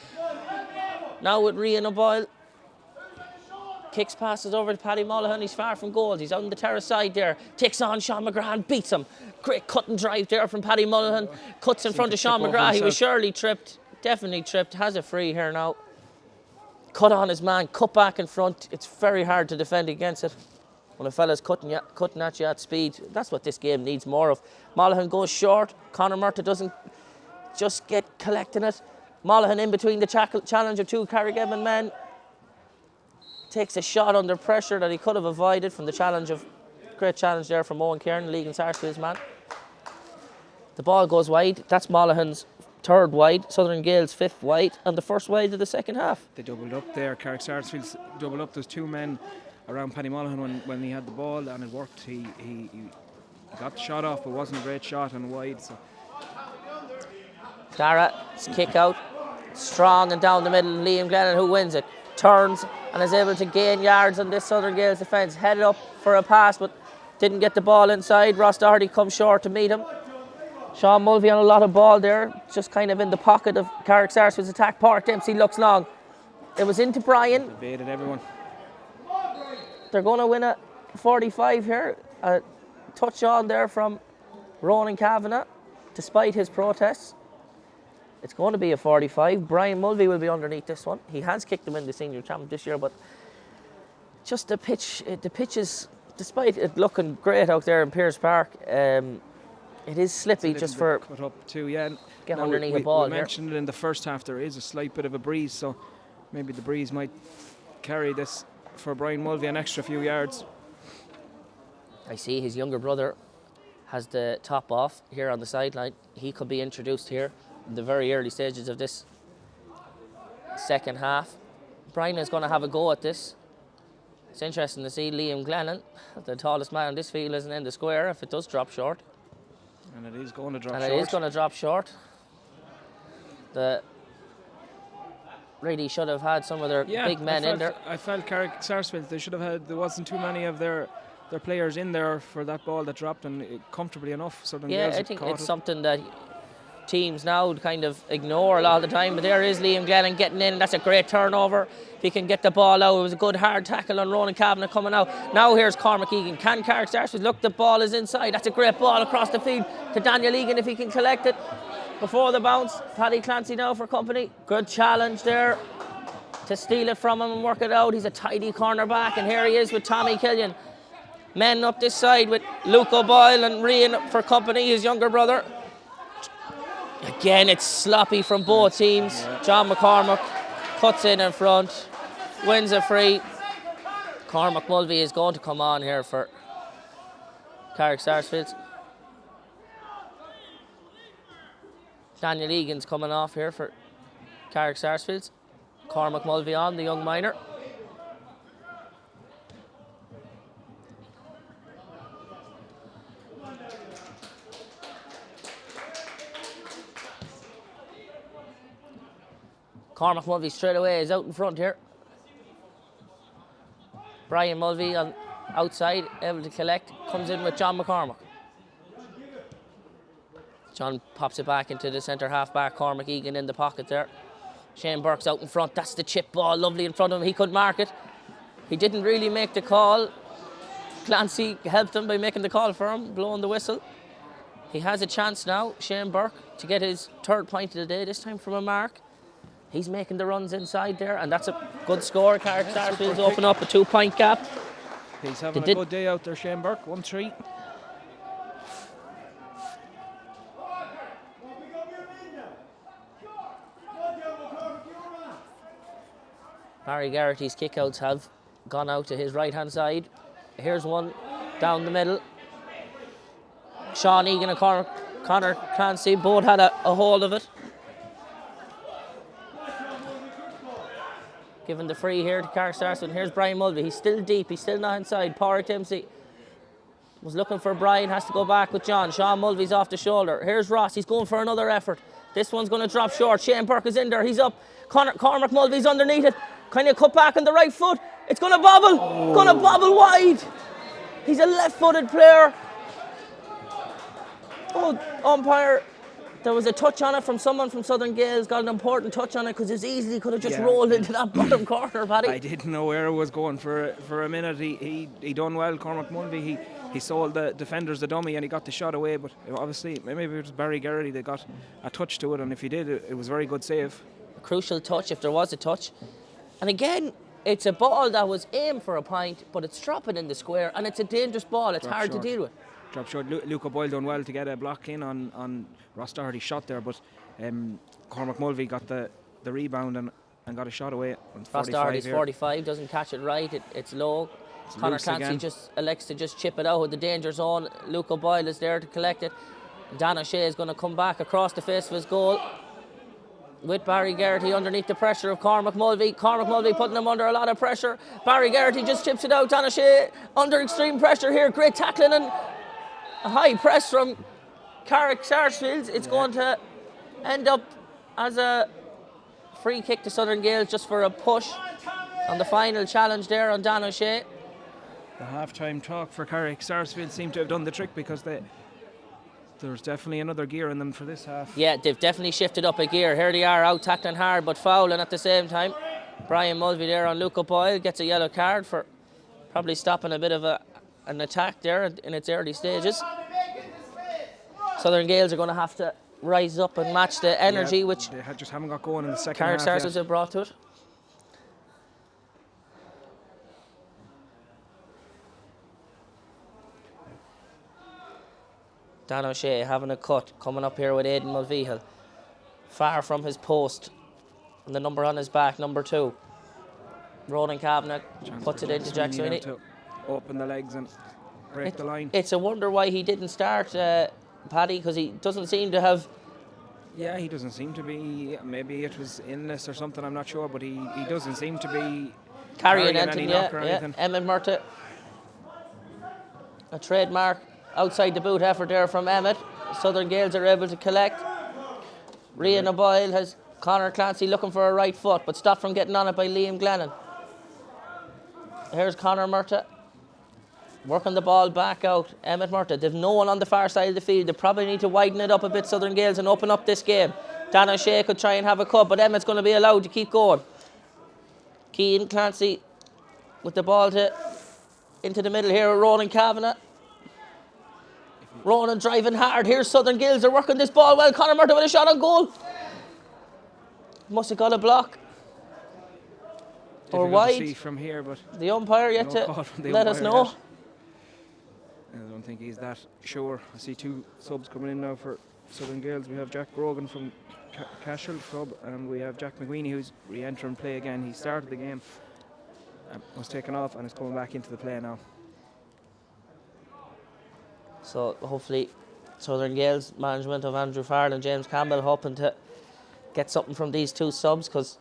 Now with Rian O'Boyle. Kicks passes over to Paddy Mullihan. He's far from goals. He's on the terrace side there. Takes on Sean McGrath, beats him. Great cut and drive there from Paddy Mullihan. Cuts in front of Sean McGrath. He was surely tripped. Definitely tripped. Has a free here now. Cut on his man. Cut back in front. It's very hard to defend against it. When a fella's cutting at you at speed, that's what this game needs more of. Mullihan goes short. Conor Murtagh doesn't just get collecting it. Mullihan in between the challenge of two Carrick Edmund men. Takes a shot under pressure that he could have avoided from the challenge of... Great challenge there from Owen Kieran, League and Sarsfields man. The ball goes wide. That's Mullihan's third wide, Southern Gaels fifth wide, and the first wide of the second half. They doubled up there. Carrick Sarsfields doubled up. There's two men around Paddy Mullihan when he had the ball, and it worked. He got the shot off, but it wasn't a great shot and wide. So Dara's kick out. Strong and down the middle. Liam Glennon, who wins it, turns and is able to gain yards on this Southern Gaels defence. Headed up for a pass, but didn't get the ball inside. Ross Doherty comes short to meet him. Sean Mulvey on a lot of ball there, just kind of in the pocket of Carrick Sarsfield's attack. Park Dempsey looks long. It was into Brian. Evaded everyone. They're going to win a 45 here. A touch on there from Ronan Kavanagh, despite his protests. It's going to be a 45. Brian Mulvey will be underneath this one. He has kicked them in the senior champ this year, but just the pitch is, despite it looking great out there in Pearse Park, it is slippy just for cut up too. Yeah, get underneath the ball. We mentioned it in the first half. There is a slight bit of a breeze, so maybe the breeze might carry this for Brian Mulvey an extra few yards. I see his younger brother has the top off here on the sideline. He could be introduced here in the very early stages of this second half. Brian is going to have a go at this. It's interesting to see Liam Glennon, the tallest man on this field, isn't in the square if it does drop short. And it is going to drop short. And it is going to drop short. The really should have had some of their big men in there. I felt Carrick Sarsfields, they should have had, there wasn't too many of their players in there for that ball that dropped, and comfortably enough. I think it's something that teams now kind of ignore a lot of the time, but there is Liam Glennon getting in, and that's a great turnover. If he can get the ball out, it was a good hard tackle on Ronan Kavanagh coming out. Now here's Cormac Egan. Can Carrick Sarsfields look, the ball is inside. That's a great ball across the field to Daniel Egan if he can collect it before the bounce. Paddy Clancy now for company. Good challenge there to steal it from him and work it out. He's a tidy cornerback, and here he is with Tommy Killian. Men up this side with Luke O'Boyle and Rian for company, his younger brother. Again, it's sloppy from both teams. John McCormack cuts in front, wins a free. Cormac Mulvey is going to come on here for Carrick Sarsfields. Daniel Egan's coming off here for Carrick Sarsfields. Cormac Mulvey on, the young minor. Cormac Mulvey straight away is out in front here. Brian Mulvey on outside, able to collect, comes in with John McCormack. John pops it back into the centre half back. Cormac Egan in the pocket there. Shane Burke's out in front. That's the chip ball, lovely in front of him. He could mark it. He didn't really make the call. Clancy helped him by making the call for him, blowing the whistle. He has a chance now, Shane Burke, to get his third point of the day, this time from a mark. He's making the runs inside there, and that's a good score. Carrick Sarsfields open up a 2-point gap. He's having a good day out there, Shane Burke. 1-3. Barry Garrity's kickouts have gone out to his right-hand side. Here's one down the middle. Sean Egan and Conor Clancy both had a hold of it. Given the free here to Carrick Sarsfields. Here's Brian Mulvey. He's still deep. He's still not inside. Park Dempsey was looking for Brian. Has to go back with John. Sean Mulvey's off the shoulder. Here's Ross. He's going for another effort. This one's going to drop short. Shane Burke is in there. He's up. Cormac Mulvey's underneath it. Kind of cut back on the right foot. It's going to bobble. Going to bobble wide. He's a left-footed player. Oh, umpire There was a touch on it from someone from Southern Gaels, got an important touch on it because it easily could have just Yeah. rolled into that bottom corner, Paddy. I didn't know where it was going for a minute. He done well, Cormac Mulvey. He sold the defenders the dummy and he got the shot away. But obviously, maybe it was Barry Garrity that got a touch to it, and if he did, it was a very good save. A crucial touch, if there was a touch. And again, it's a ball that was aimed for a point, but it's dropping in the square, and it's a dangerous ball. It's hard to deal with. Drop short. Luca Boyle done well to get a block in on Ross Doherty's shot there, but Cormac Mulvey got the rebound and got a shot away. Ross Doherty's 45, doesn't catch it right. It's low. Conor Clancy again. just elects to just chip it out with the danger zone. Luca Boyle is there to collect it. Dan O'Shea is going to come back across the face of his goal with Barry Garrity underneath the pressure of Cormac Mulvey. Cormac Mulvey putting him under a lot of pressure. Barry Garrity just chips it out. Dan O'Shea under extreme pressure here. Great tackling and a high press from Carrick Sarsfields. It's going to end up as a free kick to Southern Gaels just for a push on the final challenge there on Dan O'Shea. The half-time talk for Carrick Sarsfield seemed to have done the trick, because there's definitely another gear in them for this half. Yeah, they've definitely shifted up a gear. Here they are, out tackling hard but fouling at the same time. Brian Mulvey there on Luca Boyle gets a yellow card for probably stopping a bit of an attack there in its early stages. Southern Gaels are going to have to rise up and match the energy which they just haven't got going in the second Carrick half Sarsfields have brought to it. Dan O'Shea having a cut, coming up here with Aidan Mulvihill. Far from his post. And the number on his back, number 2. Ronan Kavanagh puts it into Jack Sweeney. To open the legs and break the line. It's a wonder why he didn't start, Paddy, because he doesn't seem to have... Yeah, he doesn't seem to be. Maybe it was illness or something, I'm not sure, but he doesn't seem to be carrying any knock or anything. Emmett Murta. A trademark outside the boot effort there from Emmett. Southern Gaels are able to collect. Rian O'Boyle has Conor Clancy looking for a right foot, but stopped from getting on it by Liam Glennon. Here's Conor Murta working the ball back out. Emmett Murta, they've no one on the far side of the field. They probably need to widen it up a bit, Southern Gaels, and open up this game. Dan O'Shea could try and have a cut, but Emmett's going to be allowed to keep going. Cian Clancy with the ball into the middle here with Ronan Kavanagh. Ronan driving hard. Here's Southern Gaels. They're working this ball well. Conor Murta with a shot on goal. Must have got a block. Or wide. To see from here, but the umpire yet to let us know. Yet. I don't think he's that sure. I see 2 subs coming in now for Southern Gaels. We have Jack Grogan from Cashel sub, and we have Jack McWeeny who's re-entering play again. He started the game, was taken off, and is coming back into the play now. So hopefully Southern Gaels management of Andrew Farrell and James Campbell hoping to get something from these 2 subs, because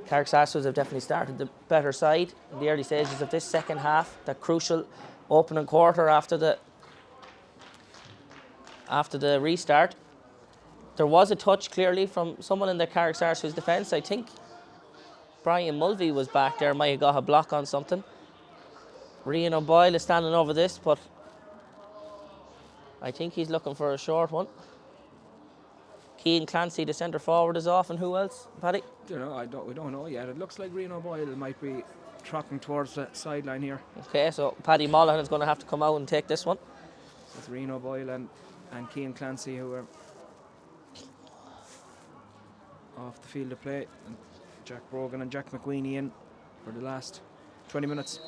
Carrick Sarsfields have definitely started the better side in the early stages of this second half. That crucial opening quarter after the restart. There was a touch clearly from someone in the Carrick Sarsfields defence. I think Brian Mulvey was back there, might have got a block on something. Rian O'Boyle is standing over this, but I think he's looking for a short one. Cian Clancy, the centre forward, is off, and who else, Paddy? We don't know yet. It looks like Rian O'Boyle might be trotting towards the sideline here. Okay, so Paddy Mullihan is going to have to come out and take this one. It's Rian O'Boyle and Cian Clancy who are off the field of play. And Jack Brogan and Jack McWeeny in for the last 20 minutes.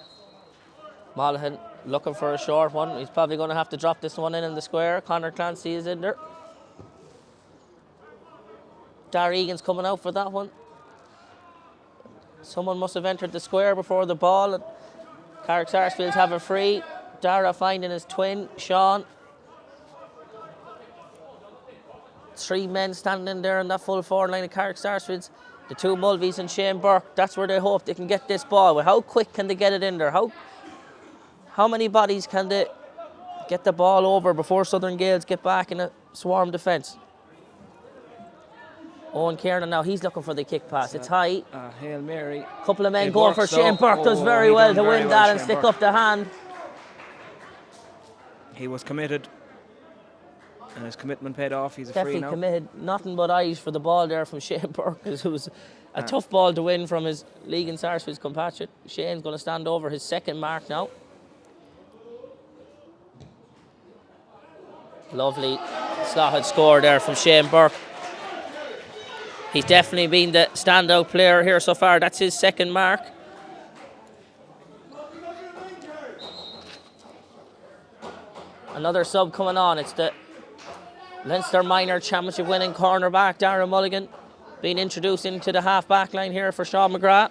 Mullihan looking for a short one. He's probably going to have to drop this one in the square. Conor Clancy is in there. Dar Egan's coming out for that one. Someone must have entered the square before the ball. And Carrick Sarsfields have a free. Dara finding his twin, Sean. 3 men standing in there in that full forward line of Carrick Sarsfields. The 2 Mulveys and Shane Burke. That's where they hope they can get this ball. How quick can they get it in there? How many bodies can they get the ball over before Southern Gaels get back in a swarm defence? Owen Kiernan now, he's looking for the kick pass. It's high. Hail Mary. Couple of men going for Shane Burke. Does very well to win that and stick up the hand. He was committed. And his commitment paid off. He's a free Definitely now. committed. Nothing but eyes for the ball there from Shane Burke, because it was a tough ball to win from his league and Sarsfields compatriot. Shane's going to stand over his second mark now. Lovely slotted score there from Shane Burke. He's definitely been the standout player here so far. That's his second mark. Another sub coming on. It's the Leinster Minor Championship winning cornerback Darren Mulligan being introduced into the half-back line here for Sean McGrath.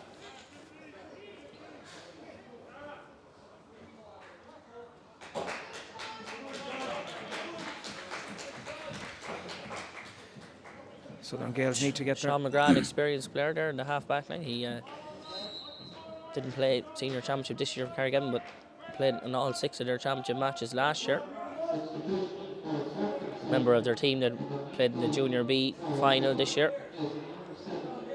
Southern Gaels need to get there. Sean McGrath, experienced player there in the half-back line. He didn't play senior championship this year for Carrick, but played in all 6 of their championship matches last year. Member of their team that played in the Junior B final this year.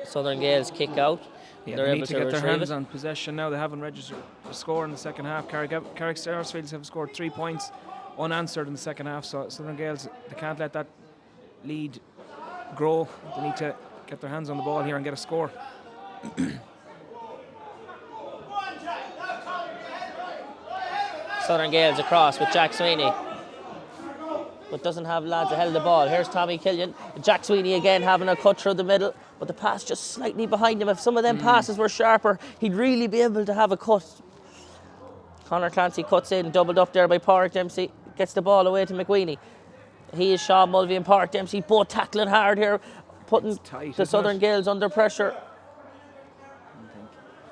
Southern Gaels kick out. Yeah, They're they able need to to get their retrieve hands it. on possession now. They haven't registered a score in the second half. Carrick Sarsfields have scored 3 points unanswered in the second half, so Southern Gaels, they can't let that lead grow. They need to get their hands on the ball here and get a score. Southern Gaels across with Jack Sweeney, but doesn't have lads ahead of the ball. Here's Tommy Killian. Jack Sweeney again having a cut through the middle, but the pass just slightly behind him. If some of them passes were sharper, he'd really be able to have a cut. Conor Clancy cuts in, doubled up there by Pádraig Dempsey, gets the ball away to McWeeny. He is Sean Mulvey and Pádraig Dempsey both tackling hard here, putting tight, the Southern Gaels under pressure.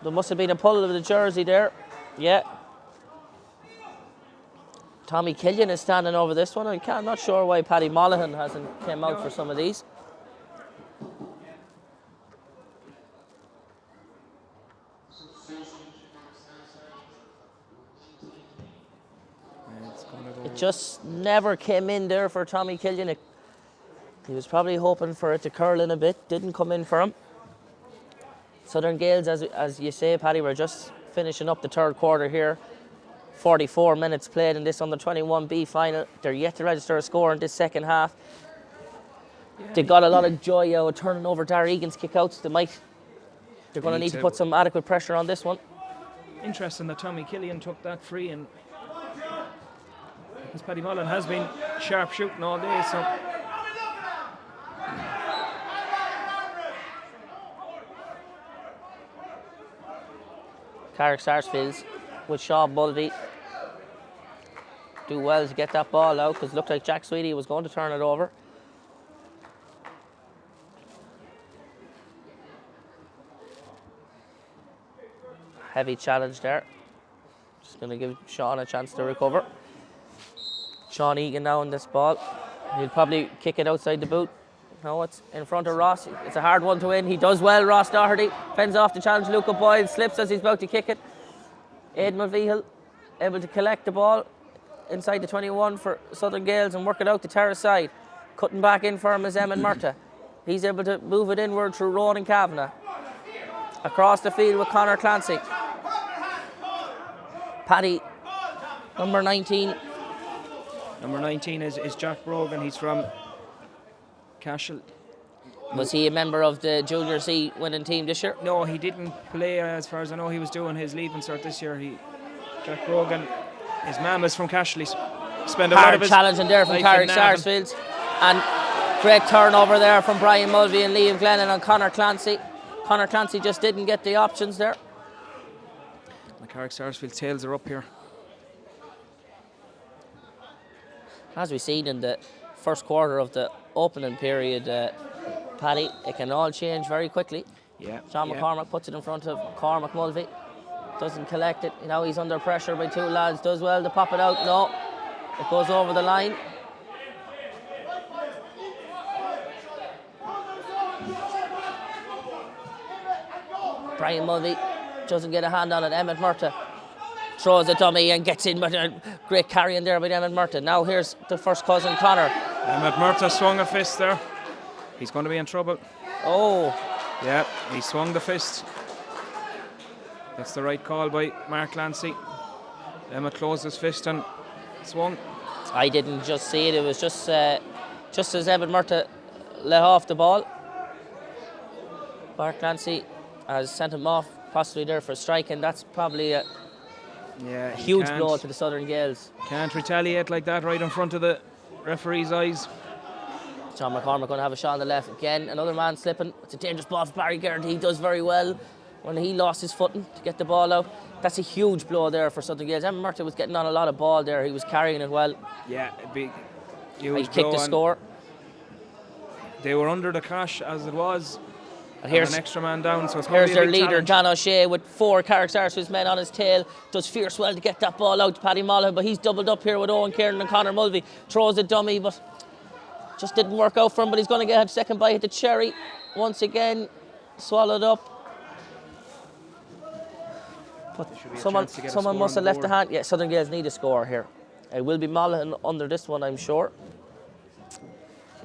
There must have been a pull of the jersey there. Yeah. Tommy Killian is standing over this one. I'm not sure why Paddy Monaghan hasn't came out for some of these. It just never came in there for Tommy Killian. He was probably hoping for it to curl in a bit. Didn't come in for him. Southern Gaels, as you say, Paddy, we're just finishing up the third quarter here. 44 minutes played in this under-21B final. They're yet to register a score in this second half. Yeah. They got a lot of joy out of turning over Dar Egan's kickouts. They're going to need to put some adequate pressure on this one. Interesting that Tommy Killian took that free, and because Paddy Mullen has been sharp shooting all day, so Carrick Sarsfields with Sean Mulvey do well to get that ball out, because it looked like Jack Sweeney was going to turn it over. Heavy challenge there. Just going to give Sean a chance to recover. Sean Egan now on this ball. He'll probably kick it outside the boot. No, it's in front of Ross. It's a hard one to win. He does well, Ross Doherty. Fends off the challenge. Luca Boyle slips as he's about to kick it. Aidan Mulvihill able to collect the ball inside the 21 for Southern Gaels and work it out the terrace side. Cutting back in for him is Eamon Murtagh. He's able to move it inward through Ronan Kavanagh. Across the field with Conor Clancy. Paddy, number 19. Number 19 is Jack Brogan. He's from Cashel. Was he a member of the Junior C winning team this year? No, he didn't play, as far as I know. He was doing his leaving cert this year. Jack Brogan, his mum is from Cashel. He spent a lot of his challenge in there from Carrick Sarsfields. And great turnover there from Brian Mulvey and Liam Glennon on Conor Clancy. Conor Clancy just didn't get the options there. The Carrick Sarsfield tails are up here. As we've seen in the first quarter of the opening period, Paddy, it can all change very quickly. Yeah. Sean McCormack puts it in front of Cormac Mulvey. Doesn't collect it. Now he's under pressure by 2 lads. Does well to pop it out. No. It goes over the line. Brian Mulvey doesn't get a hand on it. Emmett Murtagh throws a dummy and gets in, but a great carry in there by Emmett Murtagh. Now here's the first cousin, Conor. Emmett Murtagh swung a fist there. He's going to be in trouble. Oh. Yeah, he swung the fist. That's the right call by Mark Clancy. Emmett closed his fist and swung. I didn't just see it. It was just as Evan Murta let off the ball. Mark Clancy has sent him off, possibly there for a strike, and that's probably a huge blow to the Southern Gaels. Can't retaliate like that right in front of the referee's eyes. John McCormack going to have a shot on the left again. Another man slipping. It's a dangerous ball for Barry Garrett. He does very well when he lost his footing to get the ball out. That's a huge blow there for Southern Gaels. Evan Murta was getting on a lot of ball there. He was carrying it well. Yeah, a big, He huge kicked the score. They were under the cash as it was. And here's an extra man down, so it's going to Here's be a their big leader, challenge. Dan O'Shea, with 4 Carrick Sarsfields men on his tail. Does fierce well to get that ball out to Paddy Molloy, but he's doubled up here with Owen Kieran and Conor Mulvey. Throws a dummy, but just didn't work out for him. But he's going to get a second bite at the cherry. Once again, swallowed up. But someone must have left the hand. Yeah, Southern Gaels need a score here. It will be Molloy under this one, I'm sure.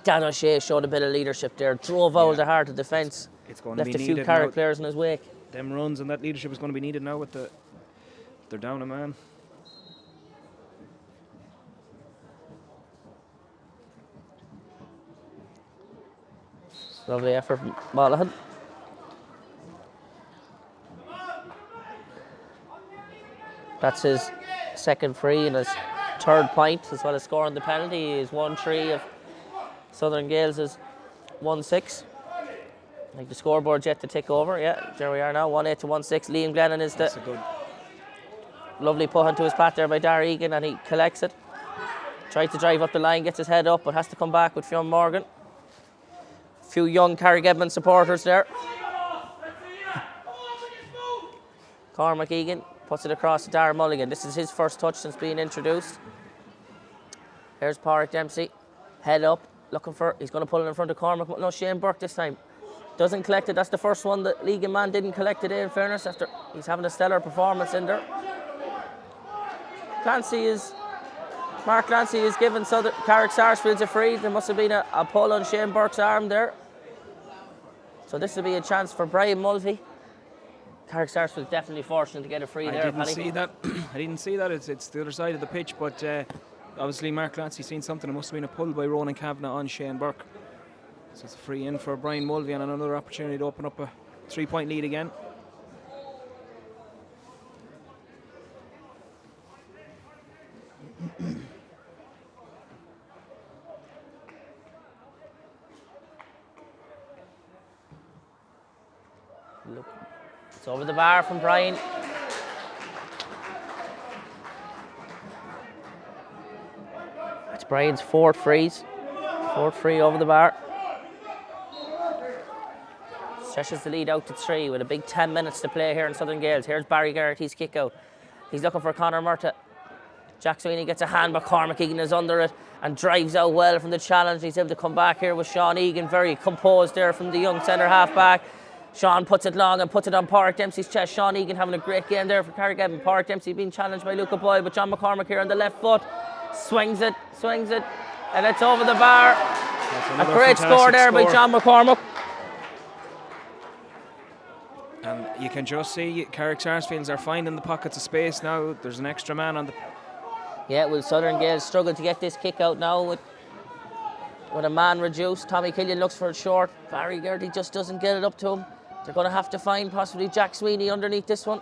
Dan O'Shea showed a bit of leadership there. Drove out the heart of defence. It's going to Left be a few needed Carrick now. players in his wake. Them runs and that leadership is going to be needed now with they're down a man. Lovely effort from Monaghan. That's his second free and his third point, as well as scoring the penalty. He is 1-3 of Southern Gaels is 1-6. I think the scoreboard's yet to tick over. Yeah, there we are now, 1-8 to 1-6. Liam Glennon is That's a good. lovely put into his path there by Darragh Egan, and he collects it. Tries to drive up the line, gets his head up, but has to come back with Fionn Morgan. A few young Carrick Edmond supporters there. Cormac Egan puts it across to Darragh Mulligan. This is his first touch since being introduced. Here's Pádraig Dempsey, head up, looking for, he's going to pull it in front of Cormac, but no, Shane Burke this time. Doesn't collect it. That's the first one that League and Man didn't collect today, in fairness, after he's having a stellar performance in there. Mark Clancy is giving Carrick Sarsfields a free. There must have been a pull on Shane Burke's arm there. So this will be a chance for Brian Mulvey. Carrick Sarsfields definitely fortunate to get a free there. I didn't see that. I didn't see that. It's the other side of the pitch, but obviously Mark Clancy seen something. It must have been a pull by Ronan Kavanagh on Shane Burke. So it's a free in for Brian Mulvey and another opportunity to open up a 3-point lead again. Look, it's over the bar from Brian. That's Brian's fourth free over the bar. Stretches the lead out to 3 with a big 10 minutes to play here in Southern Gaels. Here's Barry Garrett, his kick out. He's looking for Conor Murta. Jack Sweeney gets a hand, but Cormac Egan is under it and drives out well from the challenge. He's able to come back here with Sean Egan, very composed there from the young centre half back. Sean puts it long and puts it on Pádraig Dempsey's chest. Sean Egan having a great game there for Carrick Edmond. Pádraig Dempsey being challenged by Luca Boyle, but John McCormack here on the left foot. Swings it, and it's over the bar. A great score there by John McCormack. And you can just see Carrick Sarsfields are finding the pockets of space now. There's an extra man on the... Yeah, will Southern Gaels struggle to get this kick out now with a man reduced. Tommy Killian looks for it short. Barry Garrett just doesn't get it up to him. They're going to have to find possibly Jack Sweeney underneath this one.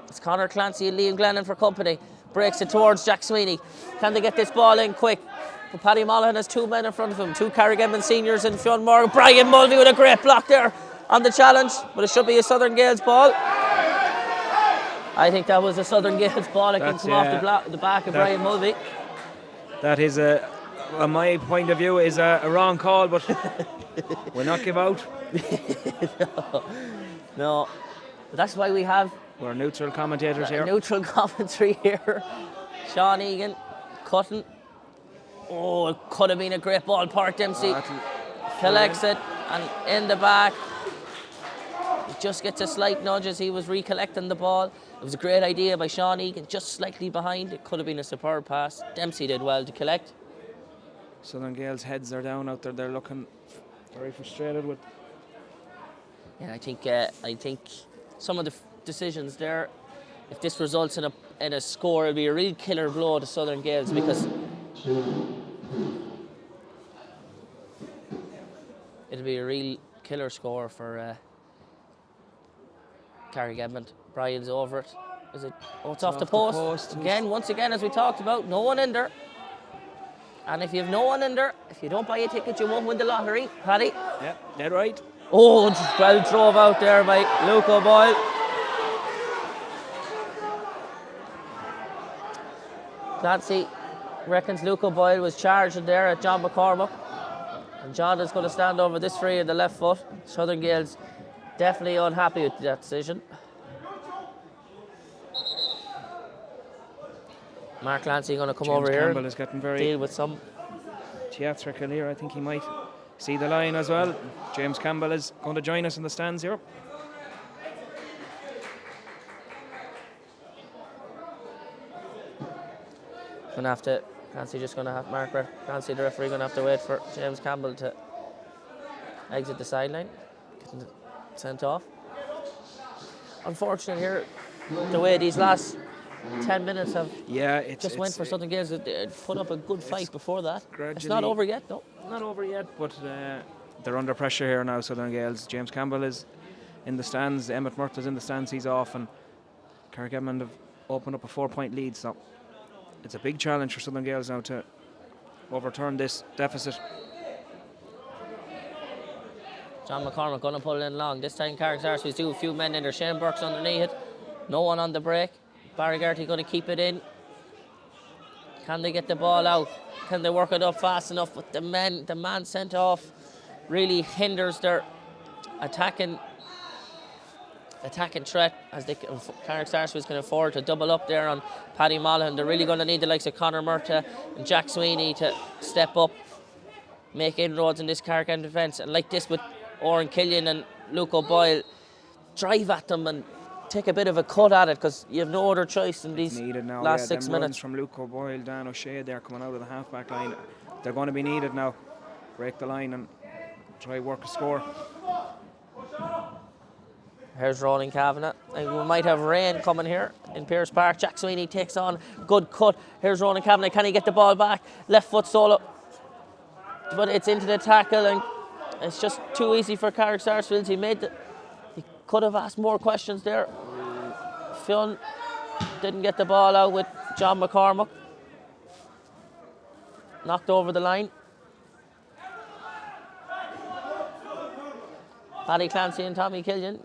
It's Conor Clancy and Liam Glennon for company. Breaks it towards Jack Sweeney. Can they get this ball in quick? But Paddy Mollohan has 2 men in front of him. 2 Carrick Edmond seniors and Fionn Morgan. Brian Mulvey with a great block there on the challenge, but it should be a Southern Gaels ball. I think that was a Southern Gaels ball. It can come off the back of Brian Mulvey. That is, on my point of view, is a wrong call, but we'll not give out. No. But that's why we have... We're neutral commentators here. Neutral commentary here. Sean Egan cutting. Oh, it could have been a great ball. Pádraig Dempsey collects it, and in the back, he just gets a slight nudge as he was recollecting the ball. It was a great idea by Sean Egan, just slightly behind. It could have been a superb pass. Dempsey did well to collect. Southern Gaels' heads are down out there. They're looking very frustrated with... Yeah, I think some of the decisions there, if this results in in a score. It'll be a real killer blow to Southern Gaels because it'll be a real killer score for Carrick Edmond. Brian's over it. Is it? Oh, it's off the post. Again, once again, as we talked about, no one in there. And if you have no one in there, if you don't buy a ticket, you won't win the lottery. Paddy? Yeah, dead right. Oh, well drove out there by Luke O'Boyle. Clancy reckons Luke O'Boyle was charged there at John McCormack. And John is going to stand over this free in the left foot. Southern Gaels definitely unhappy with that decision. Mark Clancy going to come over here Campbell is getting very deal with some theatrical here. I think he might see the line as well. James Campbell is going to join us in the stands here. Gonna have to, Clancy just gonna have, Clancy the referee gonna have to wait for James Campbell to exit the sideline, getting sent off. Unfortunate here, the way these last 10 minutes have just went for Southern Gaels. They put up a good fight before that. It's not over yet, no. Not over yet, but they're under pressure here now, Southern Gaels. James Campbell is in the stands, Emmett Murtaugh's in the stands, he's off, and Carrick Edmond have opened up a 4-point lead, so it's a big challenge for Southern Gaels now to overturn this deficit. John McCormack going to pull it in long. This time Carrick Sarsfields do a few men in there. Shane Burke's underneath it. No one on the break. Barry Garty going to keep it in. Can they get the ball out? Can they work it up fast enough? But the man sent off really hinders their attacking threat, as Carrick Sarsfields can afford to double up there on Paddy Mullihan. They're really going to need the likes of Conor Murtagh and Jack Sweeney to step up, make inroads in this Carrick end defence. And like this with Oren Killian and Luke O'Boyle, drive at them and take a bit of a cut at it, because you have no other choice in these last 6 minutes. From Luke O'Boyle, Dan O'Shea there coming out of the half-back line. They're going to be needed now. Break the line and try work a score. Here's Ronan Kavanagh. We might have rain coming here in Pearse Park. Jack Sweeney takes on, good cut. Here's Ronan Kavanagh. Can he get the ball back? Left foot solo. But it's into the tackle, and it's just too easy for Carrick Sarsfields. He could have asked more questions there. Fionn didn't get the ball out with John McCormack. Knocked over the line. Paddy Clancy and Tommy Killian,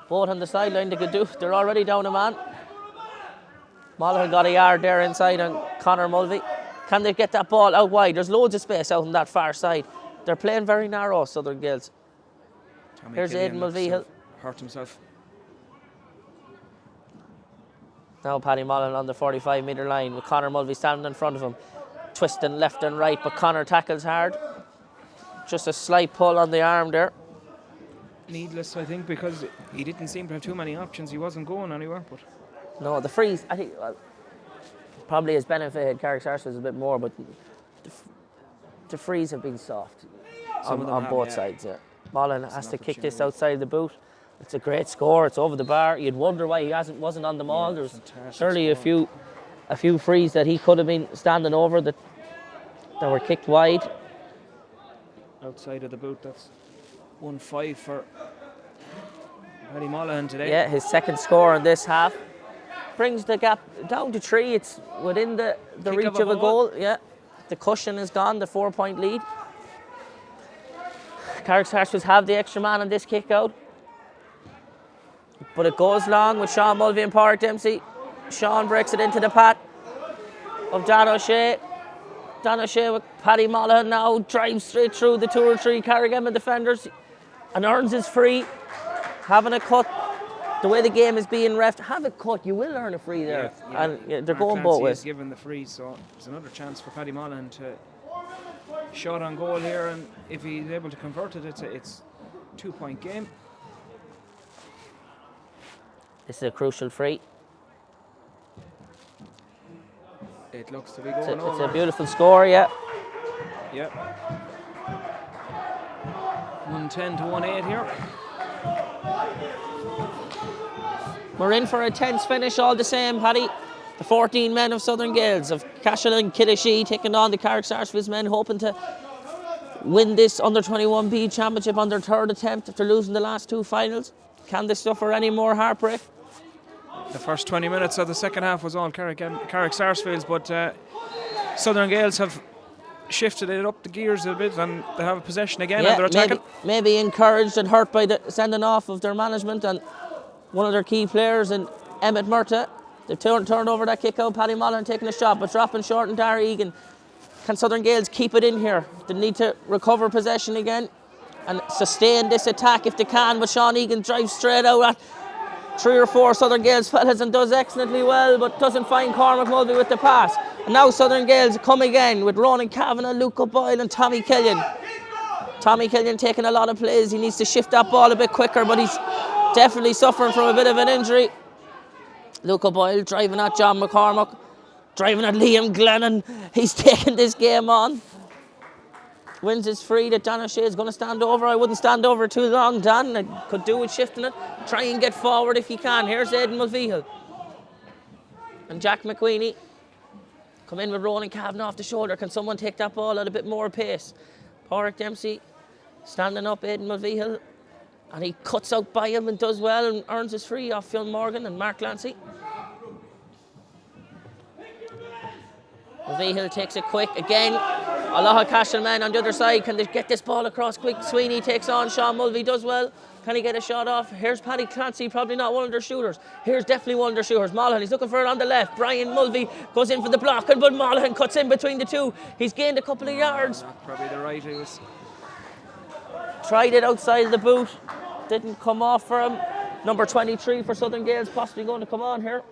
both on the sideline. They're already down a man. Mulligan got a yard there inside on Conor Mulvey. Can they get that ball out wide? There's loads of space out on that far side. They're playing very narrow, Southern Gaels. Here's Aidan Mulvey. Hurt himself. Now Paddy Mulligan on the 45-metre line with Conor Mulvey standing in front of him, twisting left and right, but Conor tackles hard. Just a slight pull on the arm there. Needless, I think, because he didn't seem to have too many options. He wasn't going anywhere. But no, the freeze, I think, probably has benefited Carrick Sarsfields a bit more, but the frees have been soft on both sides. Yeah. Mulligan has to kick this outside the boot. It's a great score. It's over the bar. You'd wonder why he wasn't on them all. There's surely a few frees that he could have been standing over that were kicked wide. Outside of the boot, that's 1-5 for Paddy Mulligan today. Yeah, his second score in this half. Brings the gap down to 3. It's within the reach of a goal. Yeah, the cushion is gone, the 4-point lead. Carrick Sarsfields have the extra man on this kick out. But it goes long with Sean Mulvey and Pádraig Dempsey. Sean breaks it into the path of Dan O'Shea. Dan O'Shea with Paddy Mulligan now drives straight through the 2 or 3 Carrick Edmond defenders and earns his free. Having a cut, the way the game is being refed, have a cut, you will earn a free there. Yeah. And they're going both ways. Given the free, so there's another chance for Paddy Mulligan to shot on goal here, and if he's able to convert it, it's a 2-point game. This is a crucial free. It looks to be going over. It's a beautiful score, yeah. Yep. 110 to 1-8 here. We're in for a tense finish all the same, Paddy. The 14 men of Southern Gaels of Cashel and Killashee taking on the Carrick Sarsfields men, hoping to win this under-21B championship on their third attempt after losing the last two finals. Can they suffer any more heartbreak? The first 20 minutes of the second half was all Carrick Sarsfields, but Southern Gaels have shifted it up the gears a bit and they have a possession again and they're attacking. Maybe encouraged and hurt by the sending off of their management and one of their key players in Emmett Murtagh. They've turned over that kick out, Paddy Mullen taking a shot but dropping short and Darry Egan. Can Southern Gaels keep it in here? They need to recover possession again and sustain this attack if they can, but Sean Egan drives straight out at 3 or 4 Southern Gaels fellas and does excellently well, but doesn't find Cormac Mulvey with the pass. And now Southern Gaels come again with Ronan Kavanagh, Luke O'Boyle and Tommy Killian. Tommy Killian taking a lot of plays. He needs to shift that ball a bit quicker, but he's definitely suffering from a bit of an injury. Luke O'Boyle driving at John McCormack, driving at Liam Glennon. He's taking this game on. Wins his free that Dan O'Shea is going to stand over. I wouldn't stand over too long, Dan. I could do with shifting it. Try and get forward if you can. Here's Aidan Mulvihill. And Jack McQueenie. Come in with Ronan Kavanagh off the shoulder. Can someone take that ball at a bit more pace? Pádraig Dempsey standing up, Aidan Mulvihill. And he cuts out by him and does well and earns his free off Phil Morgan and Mark Lancy. Mulvihill takes it quick again. A lot of Cashel men on the other side. Can they get this ball across quick? Sweeney takes on Sean Mulvey, does well. Can he get a shot off? Here's Paddy Clancy, probably not one of their shooters. Here's definitely one of their shooters. Monaghan, he's looking for it on the left. Brian Mulvey goes in for the block, but Monaghan cuts in between the two. He's gained a couple of yards. Probably the right. He was tried it outside of the boot. Didn't come off for him. Number 23 for Southern Gaels possibly going to come on here.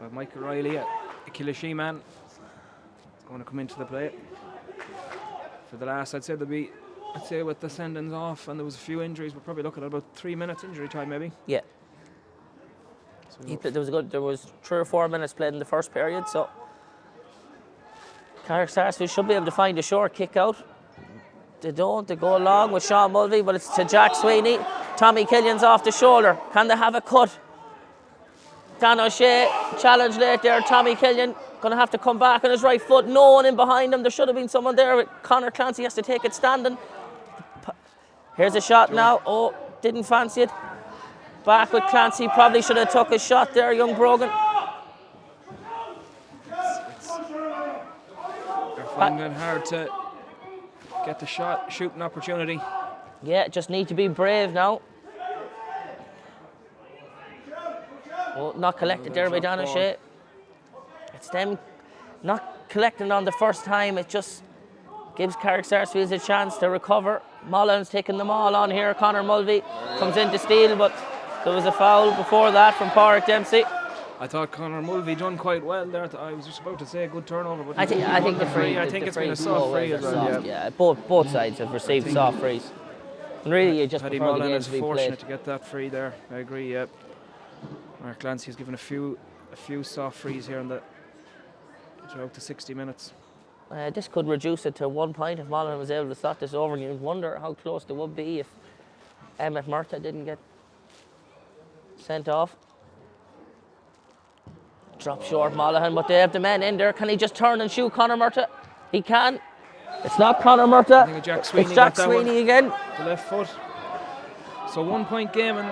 Well, Michael Riley, a Killashee man, is going to come into the play. For the last, I'd say with the sendings off and there was a few injuries, we're probably looking at about 3 minutes injury time maybe. Yeah. So There was 3 or 4 minutes played in the first period, so Carrick Sarsfields should be able to find a short kick out. They don't, they go along with Sean Mulvey, but it's to Jack Sweeney. Tommy Killian's off the shoulder. Can they have a cut? Dan O'Shea, challenge late there. Tommy Killian going to have to come back on his right foot. No one in behind him. There should have been someone there. Conor Clancy has to take it standing. Here's a shot now. Oh, didn't fancy it. Back with Clancy. Probably should have took a shot there, young Brogan. They're finding it hard to get the shooting opportunity. Yeah, just need to be brave now. Oh, not collected there by Dan O'Shea. It's them not collecting on the first time. It just gives Carrick Sarsfields a chance to recover. Mullen's taking them all on here. Conor Mulvey comes in to steal, but there was a foul before that from Pádraig Dempsey. I thought Conor Mulvey done quite well there. I was just about to say a good turnover, but I think the free. I think it's been a soft free as well. Yeah, both sides have received soft frees. And really, you just Paddy prefer the Mullen game is to be fortunate played. to get that free there. I agree. Yeah. Mark Clancy has given a few soft frees here throughout the 60 minutes. This could reduce it to 1 point if Mullen was able to stop this over, and you'd wonder how close they would be if Emmett Murtagh didn't get sent off. Drop short Monaghan, but they have the men in there. Can he just turn and shoot Conor Murtagh? He can. It's not Conor Murtagh. I think it's Jack Sweeney again. The left foot. So 1 point game, and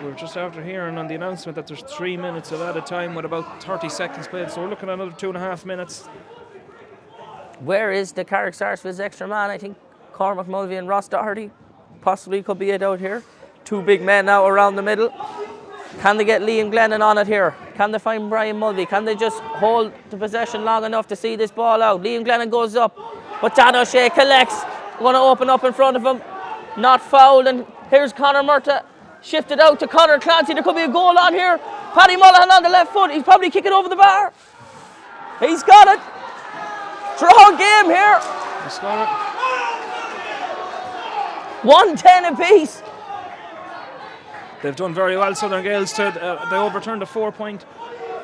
we're just after hearing on the announcement that there's 3 minutes of added time with about 30 seconds played. So we're looking at another 2.5 minutes. Where is the Carrick Sarsfields extra man? I think Cormac Mulvey and Ross Doherty possibly could be it out here. 2 big men now around the middle. Can they get Liam Glennon on it here? Can they find Brian Mulvey? Can they just hold the possession long enough to see this ball out? Liam Glennon goes up, but Dan O'Shea collects. Going to open up in front of him. Not fouled, and here's Conor Murtagh. Shifted out to Conor Clancy. There could be a goal on here. Paddy Mullen on the left foot. He's probably kicking over the bar. He's got it. Draw game here. He's got it. 1-10 apiece. They've done very well, Southern Gaels. They overturned a 4-point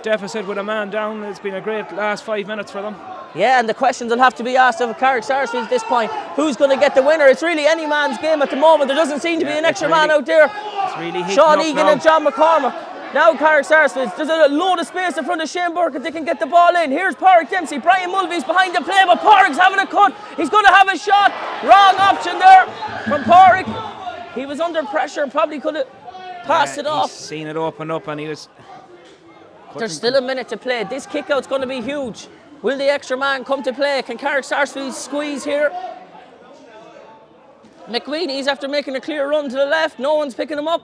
deficit with a man down. It's been a great last 5 minutes for them. Yeah, and the questions will have to be asked of Carrick Sarsfields at this point. Who's going to get the winner? It's really any man's game at the moment. There doesn't seem to be an extra man out there. It's really Sean Egan and John McCormack. Now Carrick Sarsfields. There's a load of space in front of Shane Burke if they can get the ball in. Here's Pádraig Dempsey. Brian Mulvey's behind the play, but Pádraig's having a cut. He's going to have a shot. Wrong option there from Pádraig. He was under pressure. Probably could have passed it off. He's seen it open up and he was... There's still a minute to play. This kick-out's going to be huge. Will the extra man come to play? Can Carrick Sarsfields squeeze here? McWeeney's after making a clear run to the left. No one's picking him up.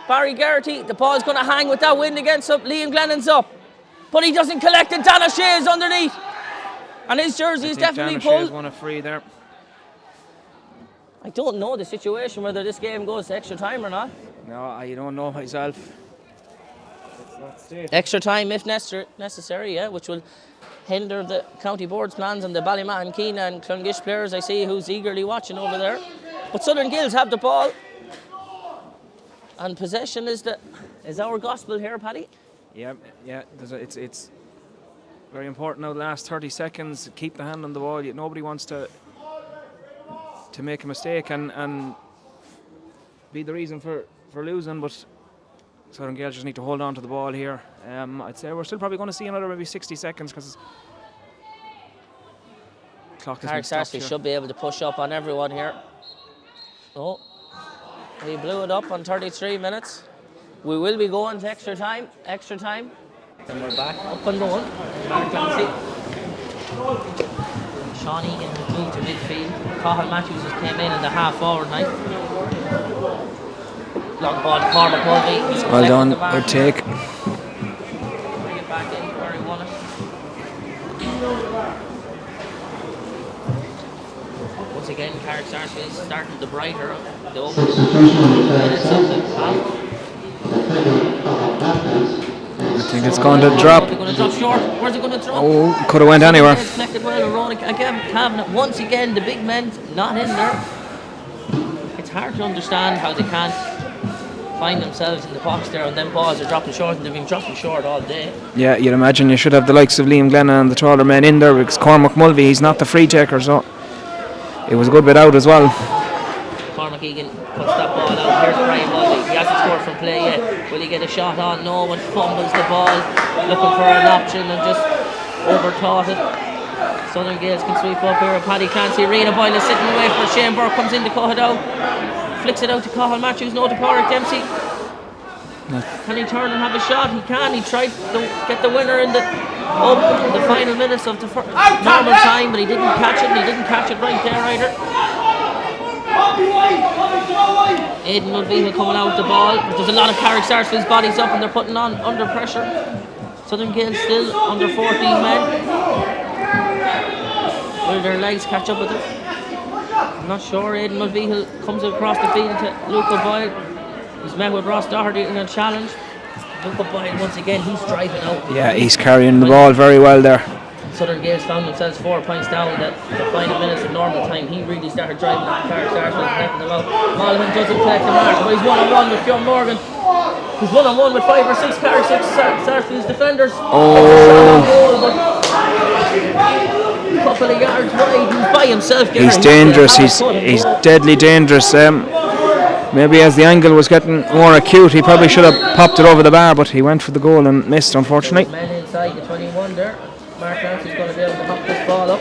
Barry Garrity, the ball's going to hang with that wind against him. Liam Glennon's up. But he doesn't collect it. Dan O'Shea is underneath. And his jersey is definitely pulled. O'Shea's won a free there. I don't know the situation, whether this game goes to extra time or not. No, I don't know myself. Extra time if necessary, yeah, which will hinder the county board's plans and the Ballymahan, Keena and Clongish players I see who's eagerly watching over there. But Southern Gaels have the ball. And possession is our gospel here, Paddy. Yeah. It's very important now. The last 30 seconds, keep the hand on the ball. Nobody wants to make a mistake and be the reason for losing. But Southern Gaels just need to hold on to the ball here. I'd say we're still probably going to see another maybe 60 seconds because clock has been stopped here. Should be able to push up on everyone here. Oh. We blew it up on 33 minutes. We will be going to extra time. And we're back up and going. Mark Clancy. Sean Egan has moved to midfield. Cathal Matthews has came in the half forward line. Long ball to Cormac Mulvey. Well done, good take. Bring it back in where he won it. Once again, Carrick Sarsfields starting the brighter. The opening minutes of the half. I think it's going to drop. Is it going to drop short? Where's it going to drop? Oh, could have went anywhere. Collected well, again, once again, the big men not in there. It's hard to understand how they can't find themselves in the box there, and then balls are dropping short, and they've been dropping short all day. Yeah, you'd imagine you should have the likes of Liam Glennon and the taller men in there, because Cormac Mulvey, he's not the free taker, so it was a good bit out as well. Cormac Egan puts that ball out. Here's Brian Mulvey. He hasn't scored from play yet. Will he get a shot on? No, but fumbles the ball, looking for an option and just overthought it. Southern Gaels can sweep up here. Paddy Clancy, Rena Boyle is sitting away for Shane Burke, comes in to cut it out. Flicks it out to Cathal Matthews, no to Pádraig Dempsey. Can he turn and have a shot? He can. He tried to get the winner in the final minutes of the normal time, but he didn't catch it, and he didn't catch it right there either. Aidan Mulvey coming out with the ball. There's a lot of Carrick Sarsfields bodies up and they're putting on under pressure. Southern Gaels still under 14 men. Will their legs catch up with it? I'm not sure. Aidan Mulvey comes across the field to Luke O'Boyle. He's met with Ross Doherty in a challenge. Luke O'Boyle once again, he's driving out. Yeah, he's carrying the ball very well there. Southern Gaels found themselves 4 points down in the final minutes of normal time. He really started driving at the Carrick Sarsfields and helping them out. Mulligan doesn't collect the mark, but he's one-on-one with John Morgan. He's one-on-one with 5 or 6 Carrick Sarsfields defenders. Oh! A couple of yards wide, he's by himself. He's dangerous, he's deadly dangerous. Maybe as the angle was getting more acute, he probably should have popped it over the bar, but he went for the goal and missed, unfortunately. Men inside the 21 there. Mark Clancy's going to be able to hop this ball up.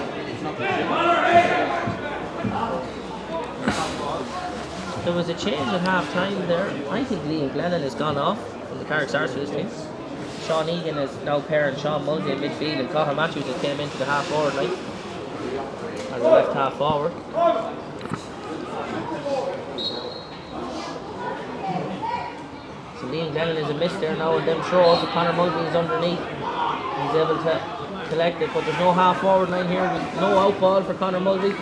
There was a change at half time there. I think Liam Glennon has gone off from the Carrick Sarsfields team. Sean Egan is now pairing Sean Mulvey in midfield, and Cathal Matthews has came into the half forward line as a left half forward. So Liam Glennon is a miss there now, and them throws. Conor Mulvey is underneath. He's able to collect it, but there's no half forward line here. There's no out ball for Conor Mulvey.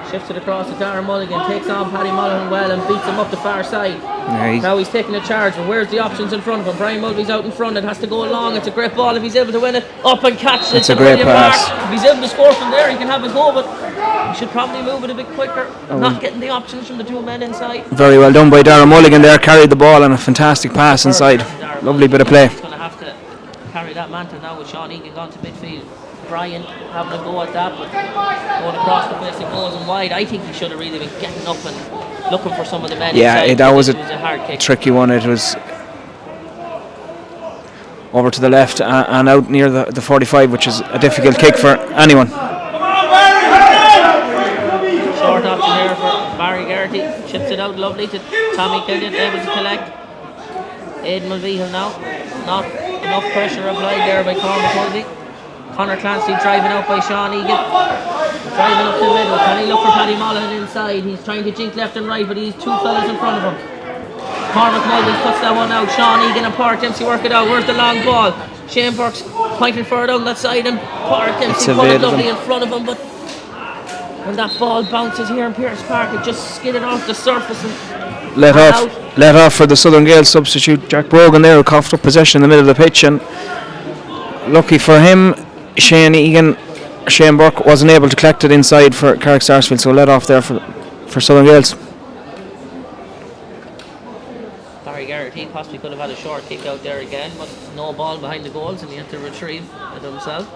Shifts it across to Darren Mulligan, takes on Paddy Mulligan well and beats him up the far side. Nice. Now he's taking a charge, but where's the options in front of him? Brian Mulvey's out in front, it has to go long. It's a great ball if he's able to win it. Up and catch it. It's a great pass. If he's able to score from there, he can have a go, but he should probably move it a bit quicker. Not getting the options from the 2 men inside. Very well done by Darren Mulligan there, carried the ball and a fantastic pass inside. Lovely bit of play. He's going to have to carry that mantle now with Sean Egan gone to midfield. Brian having a go at that, but going across the place, it goes and wide. I think he should have really been getting up and looking for some of the men. Yeah, inside. that was a hard kick. Tricky one. It was over to the left and out near the 45, which is a difficult kick for anyone. Short option here for Barry Garrity. Chips it out lovely to Tommy Killian, able to collect. Aidan Mulvihill now. Not enough pressure applied there by Cormac Mulvey. Conor Clancy driving out by Sean Egan. Driving up the middle. Can he look for Paddy Mulligan inside? He's trying to jink left and right, but he's two fellas in front of him. Cormac Mulvey puts that one out. Sean Egan and Park Dempsey work it out. Where's the long ball? Shane Burke's pointing further down that side, and Park Dempsey put it lovely in front of him, but when that ball bounces here in Pierce Park, it just skidded off the surface and let off for the Southern Gaels substitute Jack Brogan there, who coughed up possession in the middle of the pitch, and lucky for him, Shane Burke wasn't able to collect it inside for Carrick Sarsfields, so let off there for Southern Gaels. Barry Garrity possibly could have had a short kick out there again, but no ball behind the goals and he had to retrieve it himself.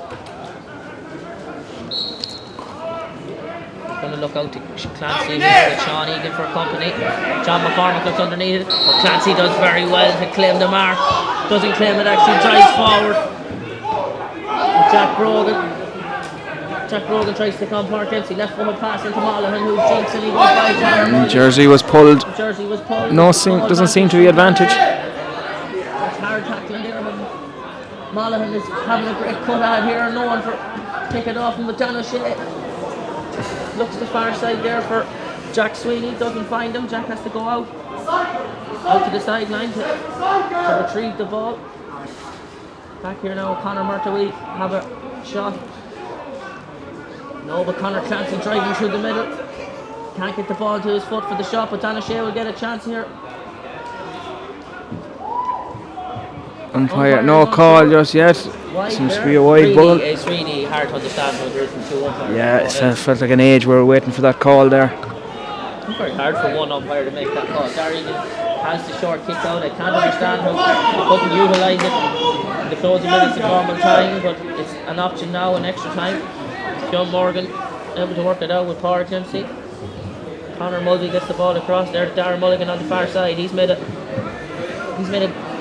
Going to look out to Clancy with Sean Egan for company. John McCormack looks underneath it, but Clancy does very well to claim the mark. Doesn't claim it, actually drives forward. Jack Brogan tries to come Park Dempsey, left footed pass into Mulligan, who jinks and he goes by Jared. Jersey was pulled. No, doesn't seem to be advantage. It's hard tackling there, but Mulligan is having a great cut out here, no one for take it off him with Dan O'Shea. Looks the far side there for Jack Sweeney, doesn't find him. Jack has to go out to the sideline to retrieve the ball. Back here now, Conor Murtagh have a shot. No, but Conor Clancy driving through the middle. Can't get the ball to his foot for the shot, but Dan O'Shea will get a chance here. Umpire, no call just yet. Seems to be a wide ball. It's really hard to understand when there isn't two umpires. Yeah, it felt like an age we were waiting for that call there. It's very hard for one umpire to make that call. Darry has the short kick out. I can't understand how he couldn't utilise it in the closing minutes of normal time, but it's an option now in extra time. John Morgan able to work it out with Park Dempsey. Conor Mulvey gets the ball across there. Darren Mulligan on the far side. He's made a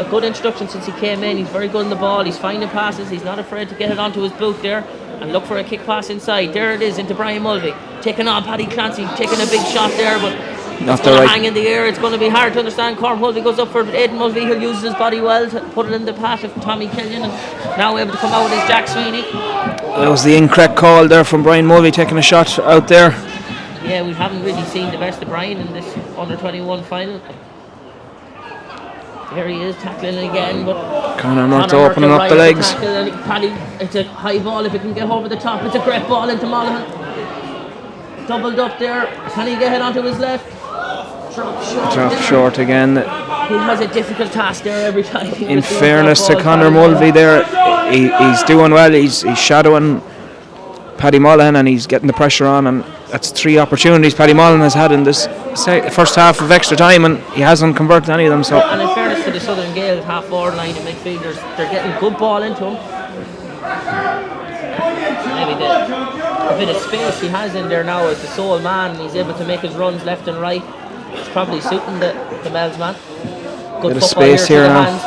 good introduction since he came in. He's very good on the ball. He's finding passes. He's not afraid to get it onto his boot there and look for a kick pass inside. There it is into Brian Mulvey. Taking on Paddy Clancy, taking a big shot there, but it's going to hang in the air. It's going to be hard to understand. Cormac Mulvey goes up for Aidan Mulvey. He'll use his body well to put it in the path of Tommy Killian, and now able to come out is Jack Sweeney. That was the incorrect call there from Brian Mulvey, taking a shot out there. Yeah, we haven't really seen the best of Brian in this under-21 final. There he is tackling again, but Conor Murtagh opening up the legs. Paddy, it's a high ball if it can get over the top. It's a great ball into Mulligan. Doubled up there. Can he get it onto his left? Drop short again. He has a difficult task there every time. In fairness to Conor Mulvey there, he's doing well. He's shadowing Paddy Mulligan and he's getting the pressure on, and that's 3 opportunities Paddy Mulligan has had in this first half of extra time, and he hasn't converted any of them. So, and in fairness to the Southern Gaels half forward line and midfielders, they're getting good ball into him. Maybe the bit of space he has in there now as the sole man, he's able to make his runs left and right. It's probably suiting the Mel's man. Good bit of football space here now. Hands.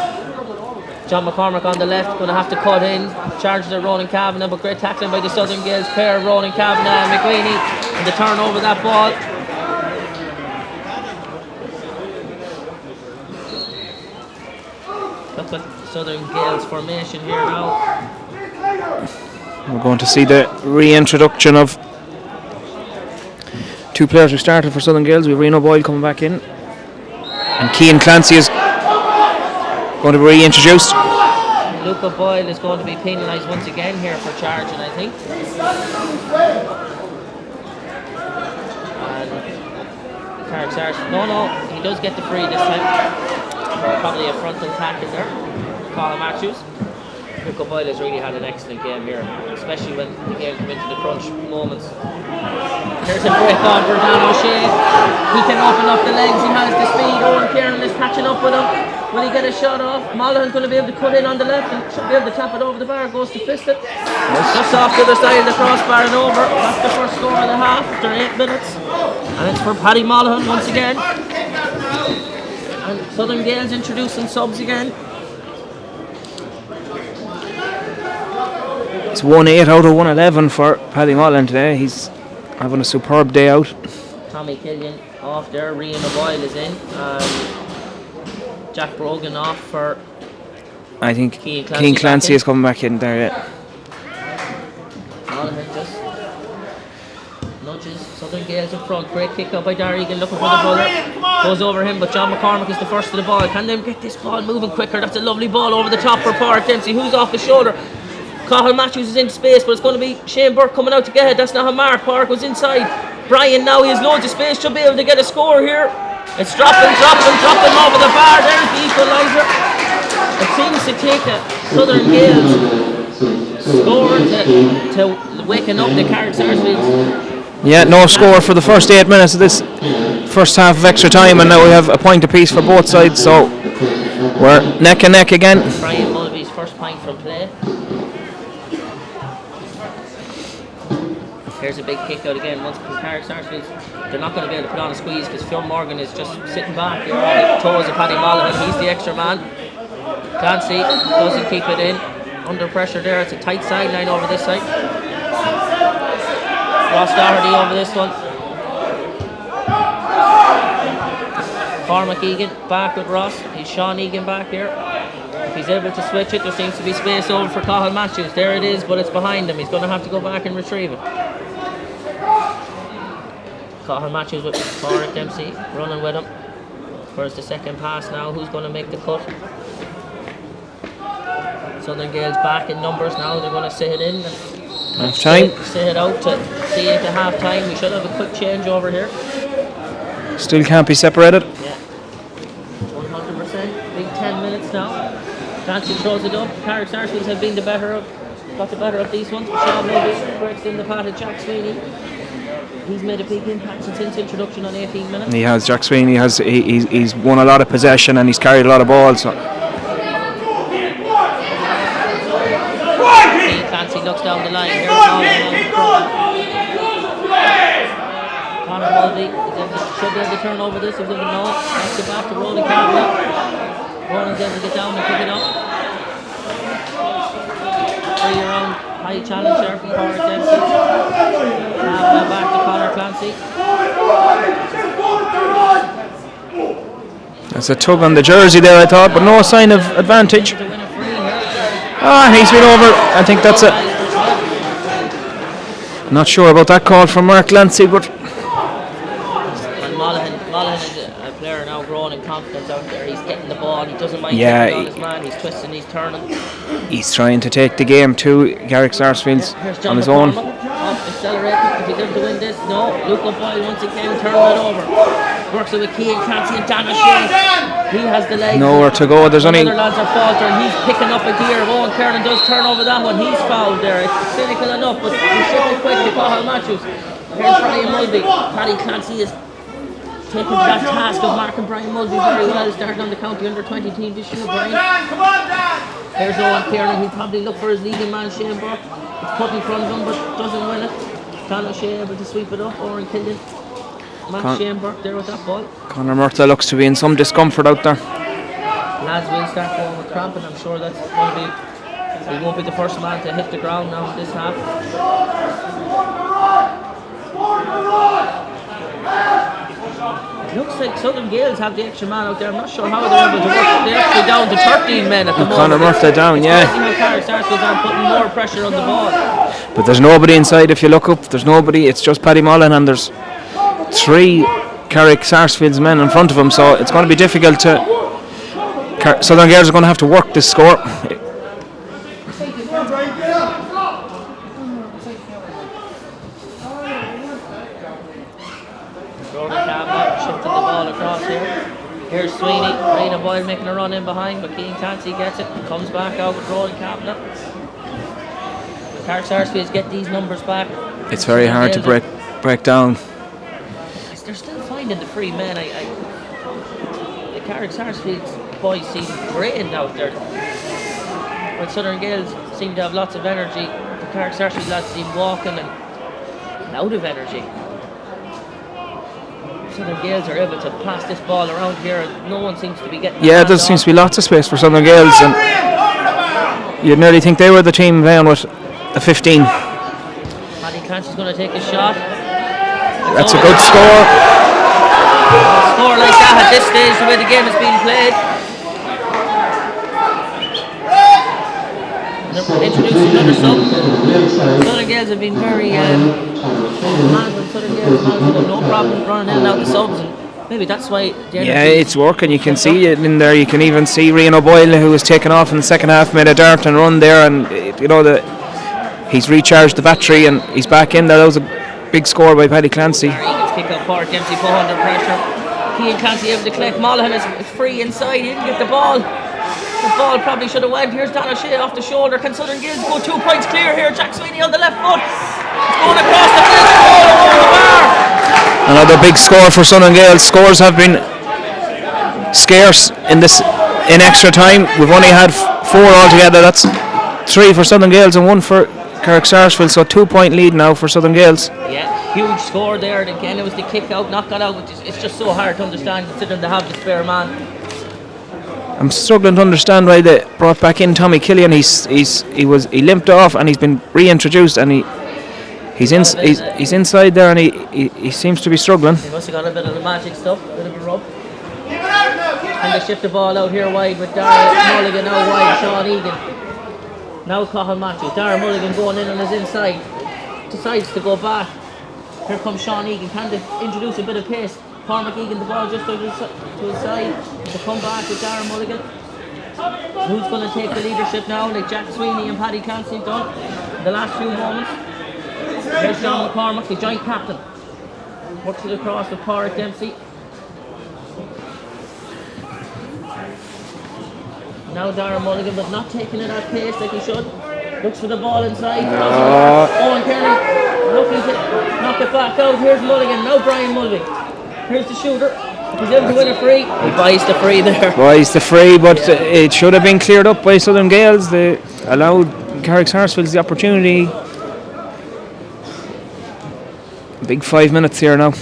John McCormack on the left, going to have to cut in. Charges at Ronan Kavanagh, but great tackling by the Southern Gaels pair, Ronan Kavanagh and McWeeny, and the turn over that ball. Look at Southern Gaels formation here now. We're going to see the reintroduction of 2 players who started for Southern Gaels. We have Reno Boyle coming back in, and Cian Clancy is going to be reintroduced. Luca Boyle is going to be penalised once again here for charging, I think. And Carrick Sarsfields. No, he does get the free this time. Probably a frontal tackle there. Colin Matthews. Luca Boyle has really had an excellent game here, especially when the game came into the crunch moments. There's a break on for Dan O'Shea. He can open up the legs, he has the speed. Owen Kieran is catching up with him. Will he get a shot off? Monaghan's going to be able to cut in on the left and should be able to tap it over the bar. Goes to fist it. Just off the other side of the crossbar and over. That's the first score of the half after 8 minutes. And it's for Paddy Monaghan once again. And Southern Gaels introducing subs again. It's 1-8 out of 111 for Paddy Monaghan today. He's having a superb day out. Tommy Killian off there. Rian O'Boyle is in. Jack Brogan off for, I think Keane Clancy is coming back in there, yeah. Monaghan just nudges Southern Gaels up front. Great kick out by Darry Egan looking for the brother. Goes over him, but John McCormick is the first to the ball. Can they get this ball moving quicker? That's a lovely ball over the top for Pádraig Dempsey, who's off his shoulder. Cathal Matthews is in space, but it's going to be Shane Burke coming out to get it. That's not a mark. Pádraig was inside. Brian now, he has loads of space, should be able to get a score here. It's dropping over the bar. There's the equaliser. It seems to take a Southern Gaels score to waking up the Carrick Sarsfields. Yeah, no score for the first 8 minutes of this first half of extra time, and now we have a point apiece for both sides, so we're neck and neck again. Brian Mulvey's first point from play. Here's a big kick out again. Once from Carrick Sarsfields, they're not going to be able to put on a squeeze because Fionn Morgan is just sitting back here on the toes of Paddy Monaghan. He's the extra man. Clancy doesn't keep it in. Under pressure there. It's a tight sideline over this side. Ross Doherty over this one. Cormac Egan back with Ross. He's Sean Egan back here. If he's able to switch it, there seems to be space over for Cathal Matthews. There it is, but it's behind him. He's going to have to go back and retrieve it. Cathal Matthews with Pádraig Dempsey running with him. Where's the second pass now? Who's going to make the cut? Southern Gaels back in numbers now. They're going to sit it in. Half time. Sit it out to see it to half time. We should have a quick change over here. Still can't be separated. Yeah. 100%. Big 10 minutes now. Clancy throws it up. Carrick Sarsfields have got the better of these ones. Sean Mulvey breaks in the path of Jack Sweeney. He's made a big impact since his introduction on 18 minutes. He has. Jack Sweeney has. He's won a lot of possession and he's carried a lot of balls. So. Clancy looks down the line. Here's Conor Mulvey should be able to turn over this. If he doesn't know it, knocks it back to Ronan Campbell. Ronan's able to get down and pick it up. 3-year-old high challenge there from Pádraig Dempsey. Back to Conor Clancy. That's a tug on the jersey there, I thought, but no sign of advantage. He's been over. I think that's it. Not sure about that call from Mark Clancy, but. And Monaghan is a player now growing in confidence out there. He's getting the ball. He doesn't mind taking on his man. He's twisting. He's turning. He's trying to take the game to Carrick Sarsfields on his own. Accelerating. If he's able to win this, no. Luke O'Boyle once again turning it over. Works it with Keane Clancy and Dan O'Shea. He has the legs. Nowhere to go. There's only. Other lads are faltering. He's picking up a gear. Owen Kernan does turn over that one. He's fouled there. It's cynical enough, but he should be quick to Cathal Matthews. Here's Brian Mulvey. Paddy Clancy is taking that task of marking Brian Mulvey very well. Starting on the county under-20 team this year, Brian. Here's Owen Kernan. He'll probably look for his leading man, Shane Burke. It's put in front of him, but doesn't win it. Dan O'Shea able to sweep it up. Oren Killian. Shane Burke there with that ball. Conor Murtagh looks to be in some discomfort out there. Lads will start going with cramp, and I'm sure that's going to be. He won't be the first man to hit the ground now in this half. It looks like Southern Gaels have the extra man out there. I'm not sure how they're able to work. They're actually down to 13 men at the moment. Conor Murtagh down, yeah. Carrick Sarsfields are putting more pressure on the ball. But there's nobody inside. If you look up, there's nobody. It's just Paddy Monaghan, and there's 3 Carrick Sarsfields men in front of him, so it's going to be difficult to. Southern Gaels are going to have to work this score. Shifting the ball across here. Here's Sweeney. Rian O'Boyle making a run in behind, but Keane Clancy gets it. Comes back out with Ronan Campbell. Carrick Sarsfields get these numbers back. It's very hard to break down. They're still finding the free men. The Carrick Sarsfields boys seem drained out there. When Southern Gaels seem to have lots of energy, the Carrick Sarsfields lads seem walking and out of energy. Southern Gaels are able to pass this ball around here and no one seems to be getting... Yeah, there seems to be lots of space for Southern Gaels, and you'd nearly think they were the team playing with a 15. Paddy Clancy's going to take a shot. That's a good score. A score like that at this stage, the way the game is being played. Introducing another sub. Southern Gaels have been very Southern Gaels have no problem running in and out the subs, and maybe that's why it's working. You can see it in there. You can even see Rian O'Boyle, who was taken off in the second half, made a dart and run there, and he's recharged the battery and he's back in there. That was a big score by Paddy Clancy. Eagles kick up Carrick Dempsey put under pressure. Keane Clancy able to collect. Monaghan is free inside. He didn't get the ball. The ball probably should have went. Here's Dan O'Shea off the shoulder. Can Southern Gaels go 2 points clear here? Jack Sweeney on the left foot. It's going across the field. Over the bar. Another big score for Southern Gaels. Scores have been scarce in extra time. We've only had 4 altogether. That's 3 for Southern Gaels and 1 for Carrick Sarsfields. So 2 point lead now for Southern Gaels. Yeah, huge score there. And again, it was the kick out, not got out. It's just so hard to understand considering they have the spare man. I'm struggling to understand why they brought back in Tommy Killian. He limped off and he's been reintroduced, and he's inside there, and he seems to be struggling. He must have got a bit of the magic stuff, a bit of a rub. And they shift the ball out here wide with Darragh Mulligan out wide, Sean Egan. Now Cathal Matthews. Darragh Mulligan going in on his inside. Decides to go back. Here comes Sean Egan. Can they introduce a bit of pace? Cormac Egan, the ball just to his side. To come back with Darragh Mulligan. Who's going to take the leadership now? Like Jack Sweeney and Paddy Clancy done in the last few moments. There's John McCormack, the joint captain. Works it across with Carrick Dempsey. Now Darragh Mulligan, but not taking it at pace like he should. Looks for the ball inside. Owen Kerry looking to knock it back out. Here's Mulligan. Now Brian Mulvey. Here's the shooter. He's able to win a free. He buys the free there. Buys the free, but it should have been cleared up by Southern Gaels. They allowed Carrick Sarsfields the opportunity. Big 5 minutes here now.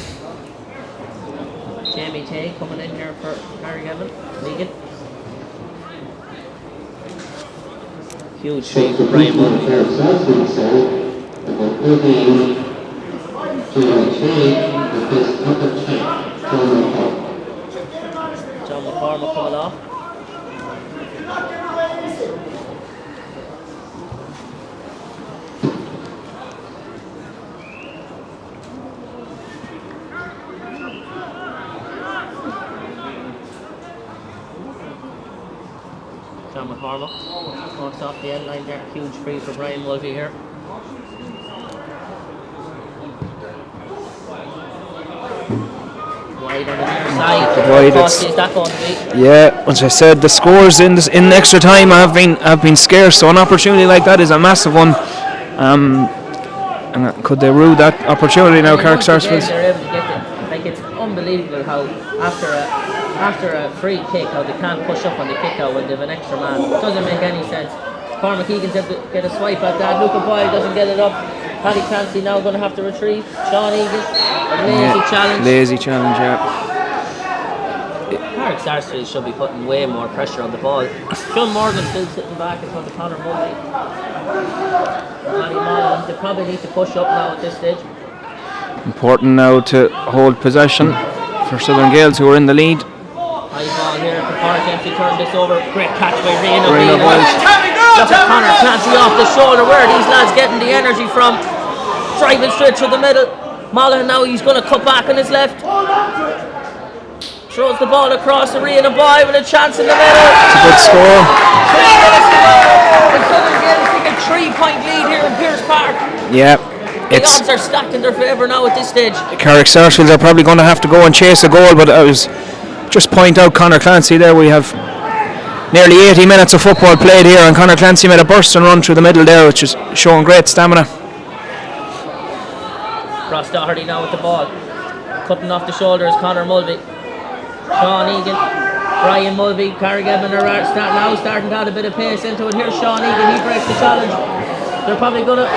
Jamie Tay coming in here for Carrick Legan. Huge free for Brian Mulvey here. John McCormack coming off. John McCormack walks off the end line there. Huge free for Brian Mulvey here. Wide on the near side. Is that going to be? Yeah, as I said, the scores in extra time have been scarce. So an opportunity like that is a massive one. And could they rue that opportunity now, Carrick Sarsfields? They're able to get it. Like, it's unbelievable how after a free kick, how they can't push up on the kick out when they have an extra man. It doesn't make any sense. Cormac Egan's able to get a swipe at that. Luca Boyle doesn't get it up. Paddy Clancy now going to have to retrieve. Sean Egan, lazy challenge. Yeah. Carrick Sarsfields should be putting way more pressure on the ball. Sean Morgan still sitting back in front of Conor Mulvey. They probably need to push up now at this stage. Important now to hold possession for Southern Gaels, who are in the lead. High ball here for Carrick Dempsey, turn this over. Great catch by Rian O'Boyle. Look at Conor Clancy off the shoulder. Where are these lads getting the energy from? Driving straight through the middle. Mulligan now, he's going to cut back on his left. Throws the ball across to Rian O'Boyle with a chance in the middle. It's a good score. 3 minutes to go. And Southern Gaels take a 3-point lead here in Pearse Park. Yeah. The odds are stacked in their favour now at this stage. Carrick Sarsfields are probably going to have to go and chase a goal, but I was just point out Conor Clancy there. We have nearly 80 minutes of football played here, and Conor Clancy made a burst and run through the middle there, which is showing great stamina. Ross Doherty now with the ball. Cutting off the shoulders, Conor Mulvey. Sean Egan. Brian Mulvey, Carrick are starting to add a bit of pace into it. Here's Sean Egan, he breaks the challenge. They're probably going to...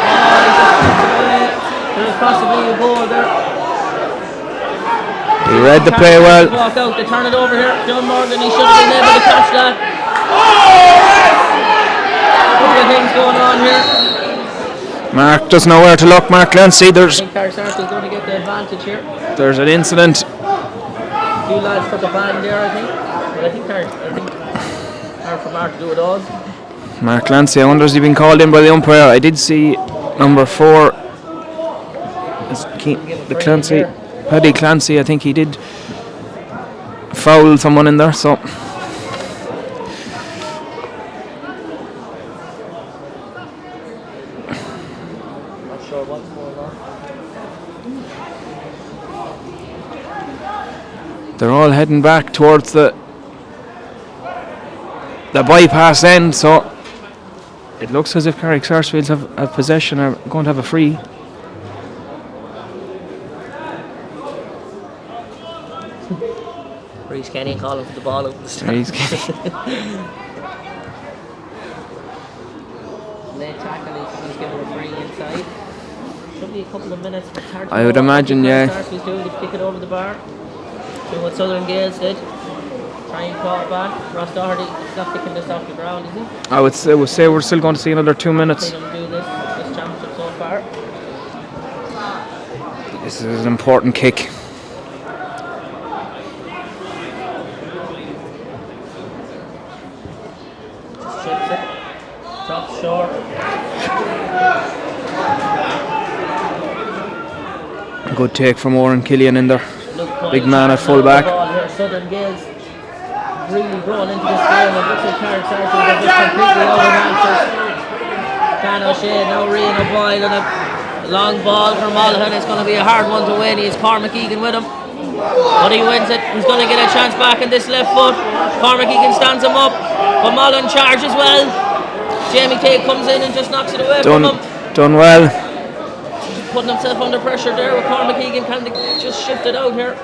there's possibly a goal there. He read the play well. Walk out, they turn it over here. John Morgan, he should have been able to catch that. A couple of things going on here. Mark doesn't know where to look. Mark Clancy, I think Carrick Sarsfields going to get the advantage here. There's an incident. A few lads took a ban there, I think. But I think hard for Mark to do it all. Mark Clancy, I wonder has he been called in by the umpire? I did see number 4. Paddy Clancy, I think he did foul someone in there, so. Not sure what's going on. They're all heading back towards the bypass end, so it looks as if Carrick Sarsfields have possession, are going to have a free. Reece Kenny calling for the ball over the stand. Reece Kenny. Late tackle, he's given a free inside. Should be a couple of minutes for Tartan. I would imagine, yeah. Sarsfields doing to kick it over the bar. Doing what Southern Gaels did. Try and claw it back. Ross Doherty is not picking this off the ground, is he? I would say we're still going to see another 2 minutes. Seen him do this championship so far. This is an important kick. Just chips it. Top short. Good take from Oren Killian in there. Big man at full back. Southern Gaels really growing into this game. It looks like Carrick Sarsfields are just completely overmatched. Dan O'Shea, now Rian O'Boyle, and a long ball from Mulligan. It's going to be a hard one to win. He's Cormac Egan with him. But he wins it. He's going to get a chance back in this left foot. Cormac Egan stands him up. But Mulligan charges well. Jamie Tate comes in and just knocks it away from him. Done well. Putting himself under pressure there with Cormac Egan kind of just shifted out here.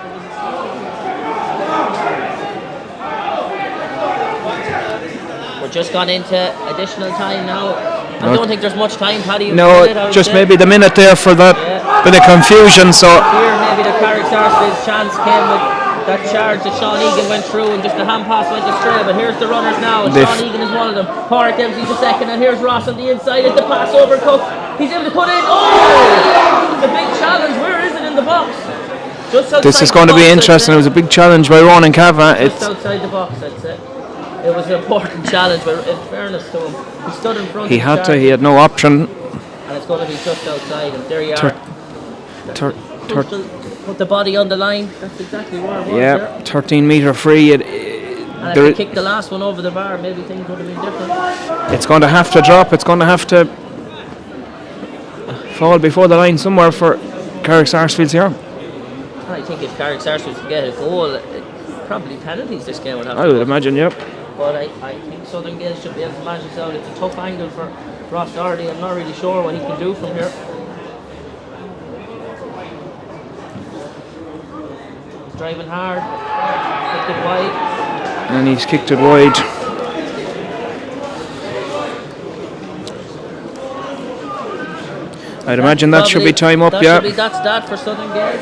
We're just gone into additional time now. I don't think there's much time, Paddy. No, just maybe the minute there for that bit of confusion. So here maybe the Carrick Sarsfields chance came with that charge that Sean Egan went through and just the hand pass went astray. But here's the runners now, and Sean Egan is one of them. Carrick empties a second, and here's Ross on the inside. It's the pass over Cook. He's able to put in. Oh! It's a big challenge. Where is it in the box? This is going to be interesting. It was a big challenge by Ronan Cava. Just outside the box, I'd say. It was an important challenge, but in fairness to him, he stood in front. He had no option. And it's going to be just outside, and there you are. Put the body on the line. That's exactly where it was. Yeah, 13 metre free. And if he kicked the last one over the bar, maybe things would have been different. It's going to have to drop. It's going to have to fall before the line somewhere for Carrick Sarsfields here. I think if Carrick Sarsfields could get a goal, probably penalties this game would have. I would imagine, yep. But I think Southern Gaels should be able to manage this out. It's a tough angle for Ross Doherty. I'm not really sure what he can do from here. He's driving hard, kicked it wide. And he's kicked it wide. I'd imagine that should be time up, yeah. That's that for Southern Gaels.